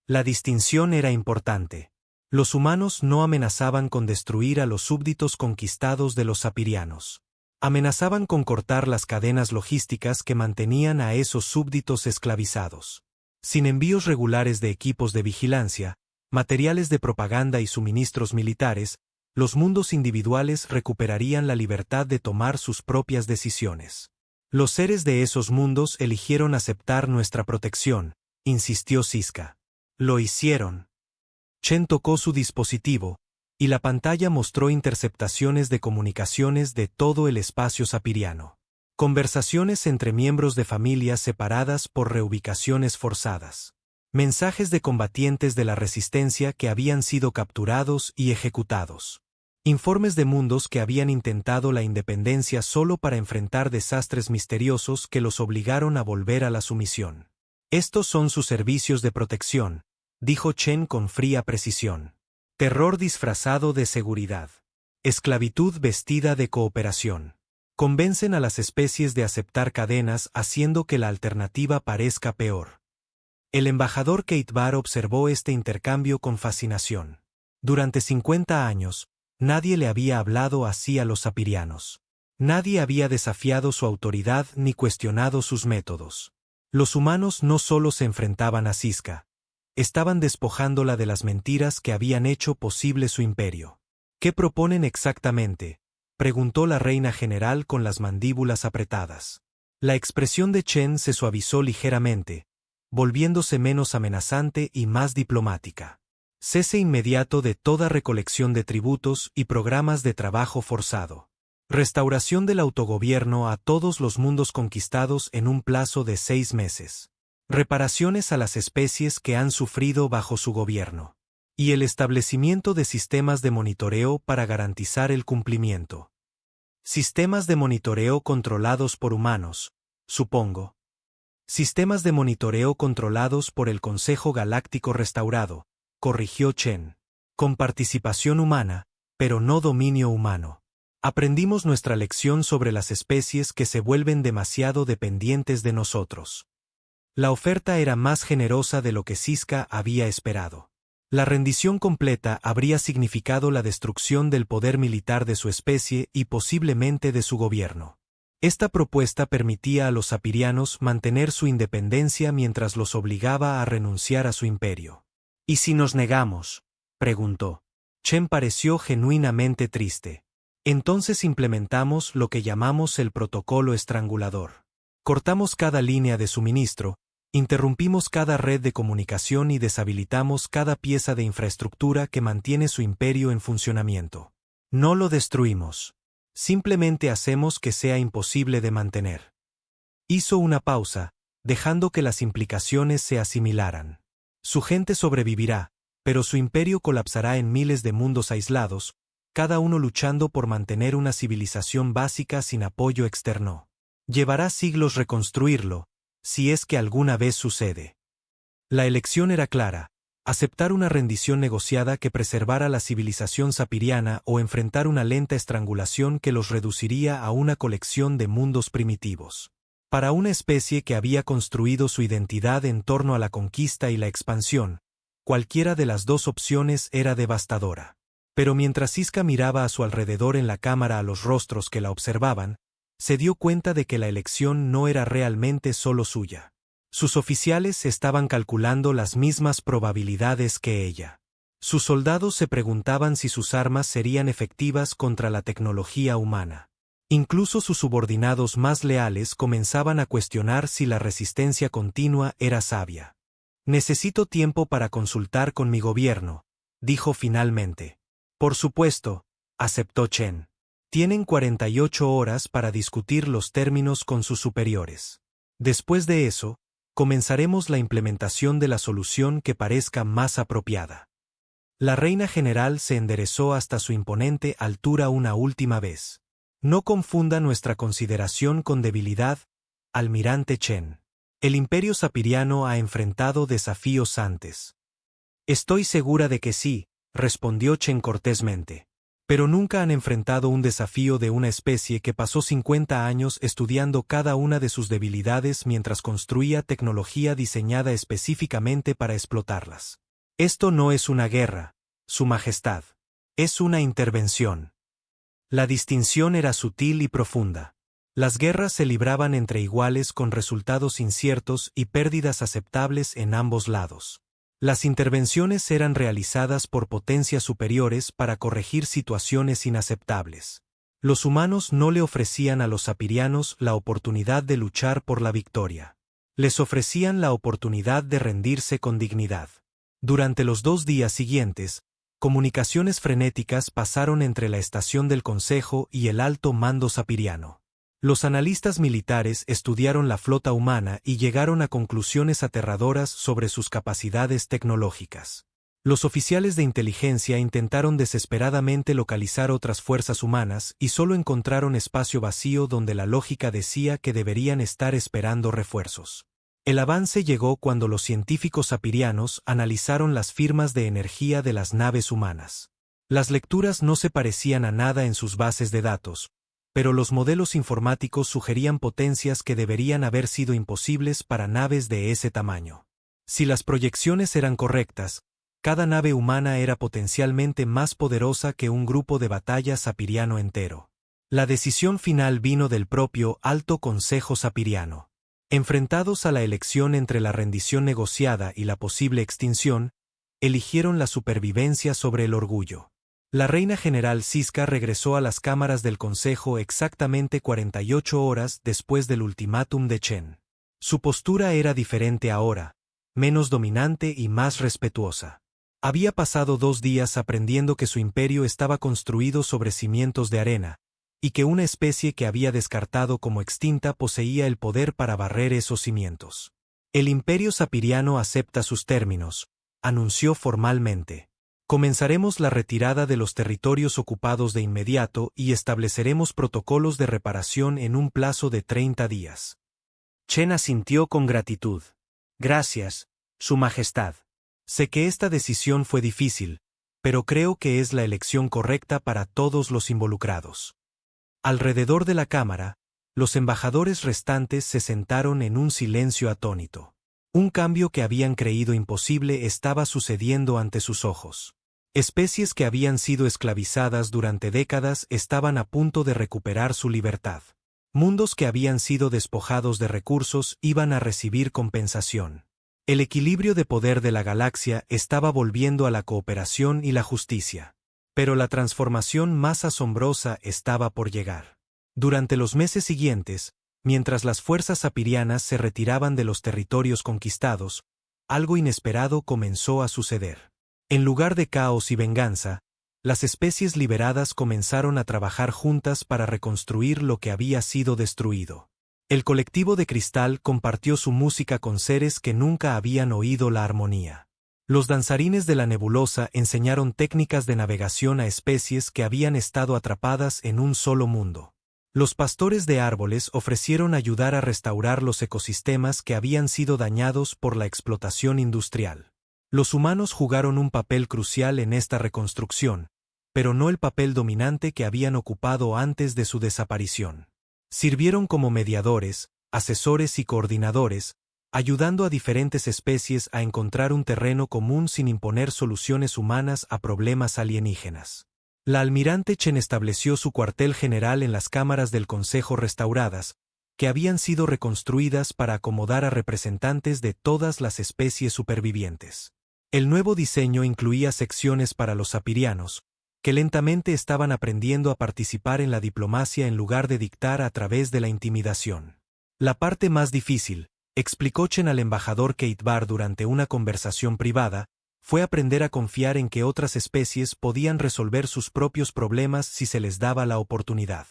La distinción era importante. Los humanos no amenazaban con destruir a los súbditos conquistados de los sapirianos. Amenazaban con cortar las cadenas logísticas que mantenían a esos súbditos esclavizados. Sin envíos regulares de equipos de vigilancia, materiales de propaganda y suministros militares, los mundos individuales recuperarían la libertad de tomar sus propias decisiones. Los seres de esos mundos eligieron aceptar nuestra protección, insistió Siska. Lo hicieron. Chen tocó su dispositivo, y la pantalla mostró interceptaciones de comunicaciones de todo el espacio sapiriano. Conversaciones entre miembros de familias separadas por reubicaciones forzadas. Mensajes de combatientes de la resistencia que habían sido capturados y ejecutados. Informes de mundos que habían intentado la independencia solo para enfrentar desastres misteriosos que los obligaron a volver a la sumisión. Estos son sus servicios de protección, dijo Chen con fría precisión. Terror disfrazado de seguridad. Esclavitud vestida de cooperación. Convencen a las especies de aceptar cadenas haciendo que la alternativa parezca peor. El embajador Kate Barr observó este intercambio con fascinación. Durante 50 años, nadie le había hablado así a los sapirianos. Nadie había desafiado su autoridad ni cuestionado sus métodos. Los humanos no solo se enfrentaban a Siska, estaban despojándola de las mentiras que habían hecho posible su imperio. ¿Qué proponen exactamente?, preguntó la reina general con las mandíbulas apretadas. La expresión de Chen se suavizó ligeramente, volviéndose menos amenazante y más diplomática. Cese inmediato de toda recolección de tributos y programas de trabajo forzado. Restauración del autogobierno a todos los mundos conquistados en un plazo de 6 meses. Reparaciones a las especies que han sufrido bajo su gobierno. Y el establecimiento de sistemas de monitoreo para garantizar el cumplimiento. Sistemas de monitoreo controlados por humanos, supongo. Sistemas de monitoreo controlados por el Consejo Galáctico Restaurado, corrigió Chen. Con participación humana, pero no dominio humano. Aprendimos nuestra lección sobre las especies que se vuelven demasiado dependientes de nosotros. La oferta era más generosa de lo que Siska había esperado. La rendición completa habría significado la destrucción del poder militar de su especie y posiblemente de su gobierno. Esta propuesta permitía a los sapirianos mantener su independencia mientras los obligaba a renunciar a su imperio. ¿Y si nos negamos?, preguntó. Chen pareció genuinamente triste. Entonces implementamos lo que llamamos el protocolo estrangulador. Cortamos cada línea de suministro, interrumpimos cada red de comunicación y deshabilitamos cada pieza de infraestructura que mantiene su imperio en funcionamiento. No lo destruimos. Simplemente hacemos que sea imposible de mantener. Hizo una pausa, dejando que las implicaciones se asimilaran. Su gente sobrevivirá, pero su imperio colapsará en miles de mundos aislados, cada uno luchando por mantener una civilización básica sin apoyo externo. Llevará siglos reconstruirlo, si es que alguna vez sucede. La elección era clara: aceptar una rendición negociada que preservara la civilización sapiriana o enfrentar una lenta estrangulación que los reduciría a una colección de mundos primitivos. Para una especie que había construido su identidad en torno a la conquista y la expansión, cualquiera de las dos opciones era devastadora. Pero mientras Siska miraba a su alrededor en la cámara a los rostros que la observaban, se dio cuenta de que la elección no era realmente solo suya. Sus oficiales estaban calculando las mismas probabilidades que ella. Sus soldados se preguntaban si sus armas serían efectivas contra la tecnología humana. Incluso sus subordinados más leales comenzaban a cuestionar si la resistencia continua era sabia. «Necesito tiempo para consultar con mi gobierno», dijo finalmente. «Por supuesto», aceptó Chen. «Tienen 48 horas para discutir los términos con sus superiores. Después de eso, comenzaremos la implementación de la solución que parezca más apropiada». La reina general se enderezó hasta su imponente altura una última vez. «No confunda nuestra consideración con debilidad, almirante Chen. El imperio sapiriano ha enfrentado desafíos antes». «Estoy segura de que sí», respondió Chen cortésmente. «Pero nunca han enfrentado un desafío de una especie que pasó 50 años estudiando cada una de sus debilidades mientras construía tecnología diseñada específicamente para explotarlas. Esto no es una guerra, Su Majestad. Es una intervención». La distinción era sutil y profunda. Las guerras se libraban entre iguales con resultados inciertos y pérdidas aceptables en ambos lados. Las intervenciones eran realizadas por potencias superiores para corregir situaciones inaceptables. Los humanos no le ofrecían a los sapirianos la oportunidad de luchar por la victoria. Les ofrecían la oportunidad de rendirse con dignidad. Durante los 2 días siguientes, comunicaciones frenéticas pasaron entre la estación del Consejo y el alto mando sapiriano. Los analistas militares estudiaron la flota humana y llegaron a conclusiones aterradoras sobre sus capacidades tecnológicas. Los oficiales de inteligencia intentaron desesperadamente localizar otras fuerzas humanas y solo encontraron espacio vacío donde la lógica decía que deberían estar esperando refuerzos. El avance llegó cuando los científicos sapirianos analizaron las firmas de energía de las naves humanas. Las lecturas no se parecían a nada en sus bases de datos, pero los modelos informáticos sugerían potencias que deberían haber sido imposibles para naves de ese tamaño. Si las proyecciones eran correctas, cada nave humana era potencialmente más poderosa que un grupo de batalla sapiriano entero. La decisión final vino del propio Alto Consejo Sapiriano. Enfrentados a la elección entre la rendición negociada y la posible extinción, eligieron la supervivencia sobre el orgullo. La reina general Siska regresó a las cámaras del Consejo exactamente 48 horas después del ultimátum de Chen. Su postura era diferente ahora, menos dominante y más respetuosa. Había pasado 2 días aprendiendo que su imperio estaba construido sobre cimientos de arena, y que una especie que había descartado como extinta poseía el poder para barrer esos cimientos. «El imperio sapiriano acepta sus términos», anunció formalmente. «Comenzaremos la retirada de los territorios ocupados de inmediato y estableceremos protocolos de reparación en un plazo de 30 días». Chen asintió con gratitud. «Gracias, Su Majestad. Sé que esta decisión fue difícil, pero creo que es la elección correcta para todos los involucrados». Alrededor de la cámara, los embajadores restantes se sentaron en un silencio atónito. Un cambio que habían creído imposible estaba sucediendo ante sus ojos. Especies que habían sido esclavizadas durante décadas estaban a punto de recuperar su libertad. Mundos que habían sido despojados de recursos iban a recibir compensación. El equilibrio de poder de la galaxia estaba volviendo a la cooperación y la justicia. Pero la transformación más asombrosa estaba por llegar. Durante los meses siguientes, mientras las fuerzas sapirianas se retiraban de los territorios conquistados, algo inesperado comenzó a suceder. En lugar de caos y venganza, las especies liberadas comenzaron a trabajar juntas para reconstruir lo que había sido destruido. El colectivo de cristal compartió su música con seres que nunca habían oído la armonía. Los danzarines de la nebulosa enseñaron técnicas de navegación a especies que habían estado atrapadas en un solo mundo. Los pastores de árboles ofrecieron ayudar a restaurar los ecosistemas que habían sido dañados por la explotación industrial. Los humanos jugaron un papel crucial en esta reconstrucción, pero no el papel dominante que habían ocupado antes de su desaparición. Sirvieron como mediadores, asesores y coordinadores, ayudando a diferentes especies a encontrar un terreno común sin imponer soluciones humanas a problemas alienígenas. La almirante Chen estableció su cuartel general en las cámaras del Consejo restauradas, que habían sido reconstruidas para acomodar a representantes de todas las especies supervivientes. El nuevo diseño incluía secciones para los sapirianos, que lentamente estaban aprendiendo a participar en la diplomacia en lugar de dictar a través de la intimidación. La parte más difícil, explicó Chen al embajador Kate Barr durante una conversación privada, fue aprender a confiar en que otras especies podían resolver sus propios problemas si se les daba la oportunidad.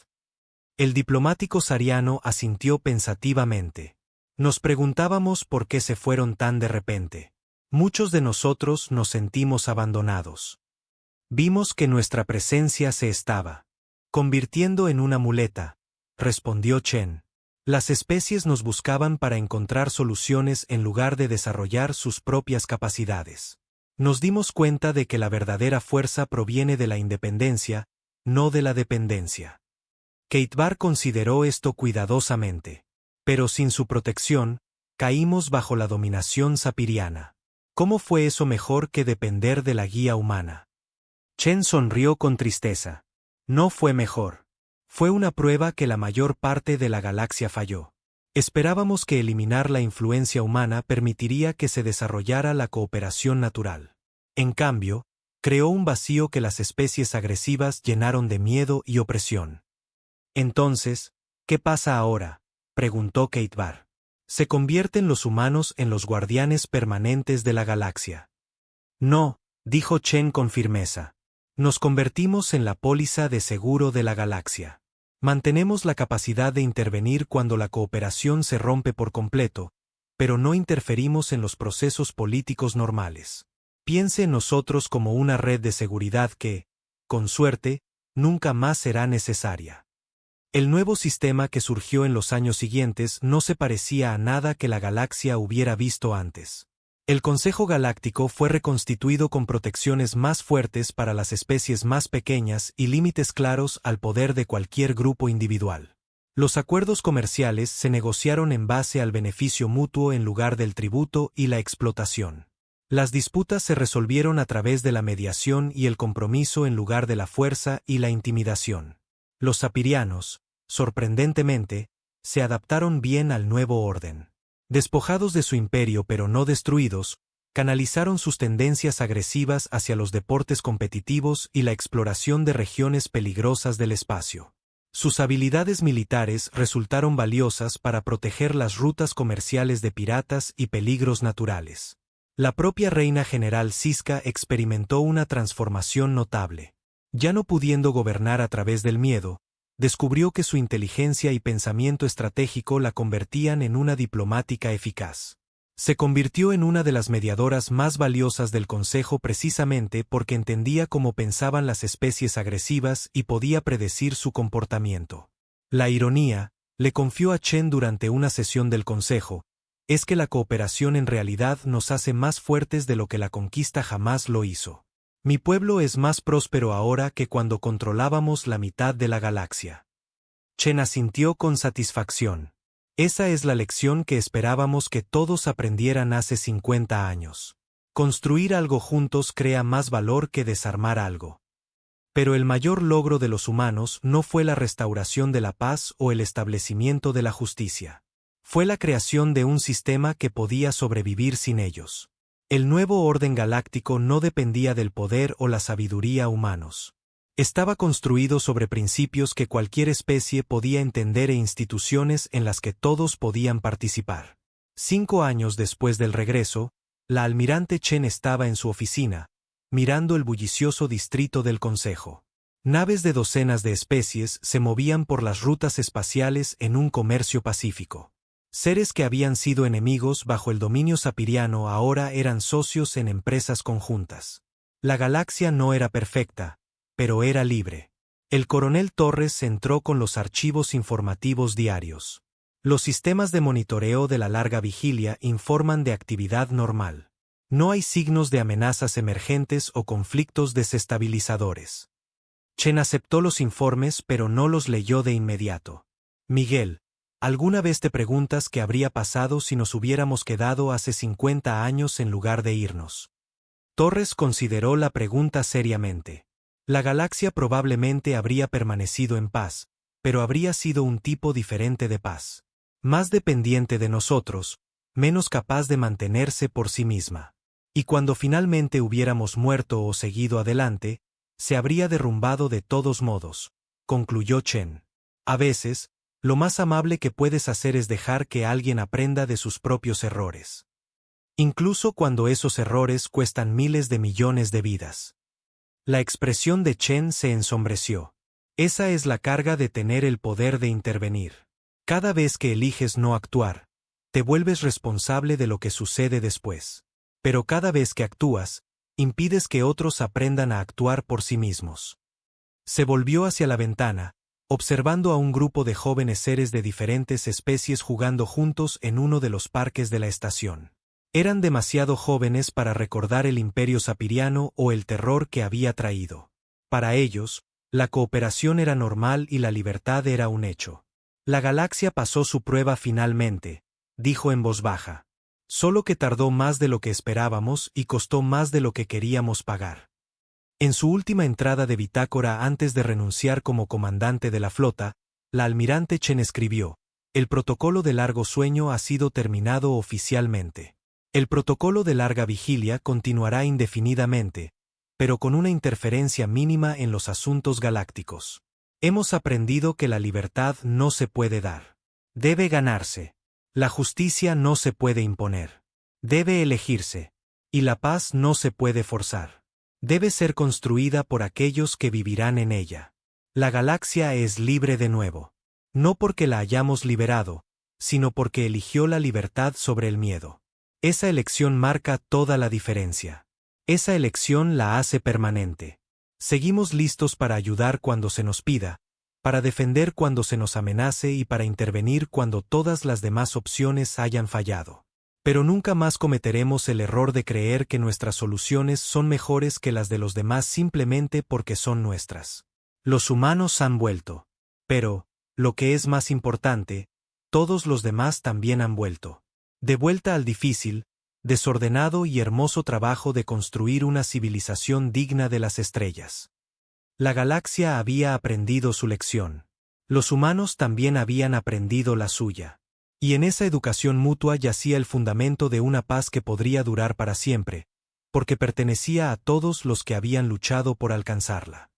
El diplomático sariano asintió pensativamente. Nos preguntábamos por qué se fueron tan de repente. Muchos de nosotros nos sentimos abandonados. Vimos que nuestra presencia se estaba convirtiendo en una muleta, respondió Chen. Las especies nos buscaban para encontrar soluciones en lugar de desarrollar sus propias capacidades. Nos dimos cuenta de que la verdadera fuerza proviene de la independencia, no de la dependencia. Kate Barr consideró esto cuidadosamente. Pero sin su protección, caímos bajo la dominación sapiriana. ¿Cómo fue eso mejor que depender de la guía humana? Chen sonrió con tristeza. No fue mejor. Fue una prueba que la mayor parte de la galaxia falló. Esperábamos que eliminar la influencia humana permitiría que se desarrollara la cooperación natural. En cambio, creó un vacío que las especies agresivas llenaron de miedo y opresión. Entonces, ¿qué pasa ahora?, preguntó Kate Barr. ¿Se convierten los humanos en los guardianes permanentes de la galaxia? No, dijo Chen con firmeza. Nos convertimos en la póliza de seguro de la galaxia. Mantenemos la capacidad de intervenir cuando la cooperación se rompe por completo, pero no interferimos en los procesos políticos normales. Piense en nosotros como una red de seguridad que, con suerte, nunca más será necesaria. El nuevo sistema que surgió en los años siguientes no se parecía a nada que la galaxia hubiera visto antes. El Consejo Galáctico fue reconstituido con protecciones más fuertes para las especies más pequeñas y límites claros al poder de cualquier grupo individual. Los acuerdos comerciales se negociaron en base al beneficio mutuo en lugar del tributo y la explotación. Las disputas se resolvieron a través de la mediación y el compromiso en lugar de la fuerza y la intimidación. Los sapirianos, sorprendentemente, se adaptaron bien al nuevo orden. Despojados de su imperio pero no destruidos, canalizaron sus tendencias agresivas hacia los deportes competitivos y la exploración de regiones peligrosas del espacio. Sus habilidades militares resultaron valiosas para proteger las rutas comerciales de piratas y peligros naturales. La propia reina general Siska experimentó una transformación notable. Ya no pudiendo gobernar a través del miedo, descubrió que su inteligencia y pensamiento estratégico la convertían en una diplomática eficaz. Se convirtió en una de las mediadoras más valiosas del Consejo precisamente porque entendía cómo pensaban las especies agresivas y podía predecir su comportamiento. La ironía, le confió a Chen durante una sesión del Consejo, es que la cooperación en realidad nos hace más fuertes de lo que la conquista jamás lo hizo. Mi pueblo es más próspero ahora que cuando controlábamos la mitad de la galaxia. Chen asintió con satisfacción. Esa es la lección que esperábamos que todos aprendieran hace 50 años. Construir algo juntos crea más valor que desarmar algo. Pero el mayor logro de los humanos no fue la restauración de la paz o el establecimiento de la justicia. Fue la creación de un sistema que podía sobrevivir sin ellos. El nuevo orden galáctico no dependía del poder o la sabiduría humanos. Estaba construido sobre principios que cualquier especie podía entender e instituciones en las que todos podían participar. 5 años después del regreso, la almirante Chen estaba en su oficina, mirando el bullicioso distrito del Consejo. Naves de docenas de especies se movían por las rutas espaciales en un comercio pacífico. Seres que habían sido enemigos bajo el dominio sapiriano ahora eran socios en empresas conjuntas. La galaxia no era perfecta, pero era libre. El coronel Torres entró con los archivos informativos diarios. Los sistemas de monitoreo de la larga vigilia informan de actividad normal. No hay signos de amenazas emergentes o conflictos desestabilizadores. Chen aceptó los informes pero no los leyó de inmediato. Miguel, ¿alguna vez te preguntas qué habría pasado si nos hubiéramos quedado hace 50 años en lugar de irnos? Torres consideró la pregunta seriamente. La galaxia probablemente habría permanecido en paz, pero habría sido un tipo diferente de paz. Más dependiente de nosotros, menos capaz de mantenerse por sí misma. Y cuando finalmente hubiéramos muerto o seguido adelante, se habría derrumbado de todos modos, concluyó Chen. A veces, lo más amable que puedes hacer es dejar que alguien aprenda de sus propios errores. Incluso cuando esos errores cuestan miles de millones de vidas. La expresión de Chen se ensombreció. Esa es la carga de tener el poder de intervenir. Cada vez que eliges no actuar, te vuelves responsable de lo que sucede después. Pero cada vez que actúas, impides que otros aprendan a actuar por sí mismos. Se volvió hacia la ventana, observando a un grupo de jóvenes seres de diferentes especies jugando juntos en uno de los parques de la estación. Eran demasiado jóvenes para recordar el imperio sapiriano o el terror que había traído. Para ellos, la cooperación era normal y la libertad era un hecho. La galaxia pasó su prueba finalmente, dijo en voz baja. Solo que tardó más de lo que esperábamos y costó más de lo que queríamos pagar. En su última entrada de bitácora antes de renunciar como comandante de la flota, la almirante Chen escribió: el protocolo de largo sueño ha sido terminado oficialmente. El protocolo de larga vigilia continuará indefinidamente, pero con una interferencia mínima en los asuntos galácticos. Hemos aprendido que la libertad no se puede dar. Debe ganarse. La justicia no se puede imponer. Debe elegirse. Y la paz no se puede forzar. Debe ser construida por aquellos que vivirán en ella. La galaxia es libre de nuevo. No porque la hayamos liberado, sino porque eligió la libertad sobre el miedo. Esa elección marca toda la diferencia. Esa elección la hace permanente. Seguimos listos para ayudar cuando se nos pida, para defender cuando se nos amenace y para intervenir cuando todas las demás opciones hayan fallado. Pero nunca más cometeremos el error de creer que nuestras soluciones son mejores que las de los demás simplemente porque son nuestras. Los humanos han vuelto. Pero, lo que es más importante, todos los demás también han vuelto. De vuelta al difícil, desordenado y hermoso trabajo de construir una civilización digna de las estrellas. La galaxia había aprendido su lección. Los humanos también habían aprendido la suya. Y en esa educación mutua yacía el fundamento de una paz que podría durar para siempre, porque pertenecía a todos los que habían luchado por alcanzarla.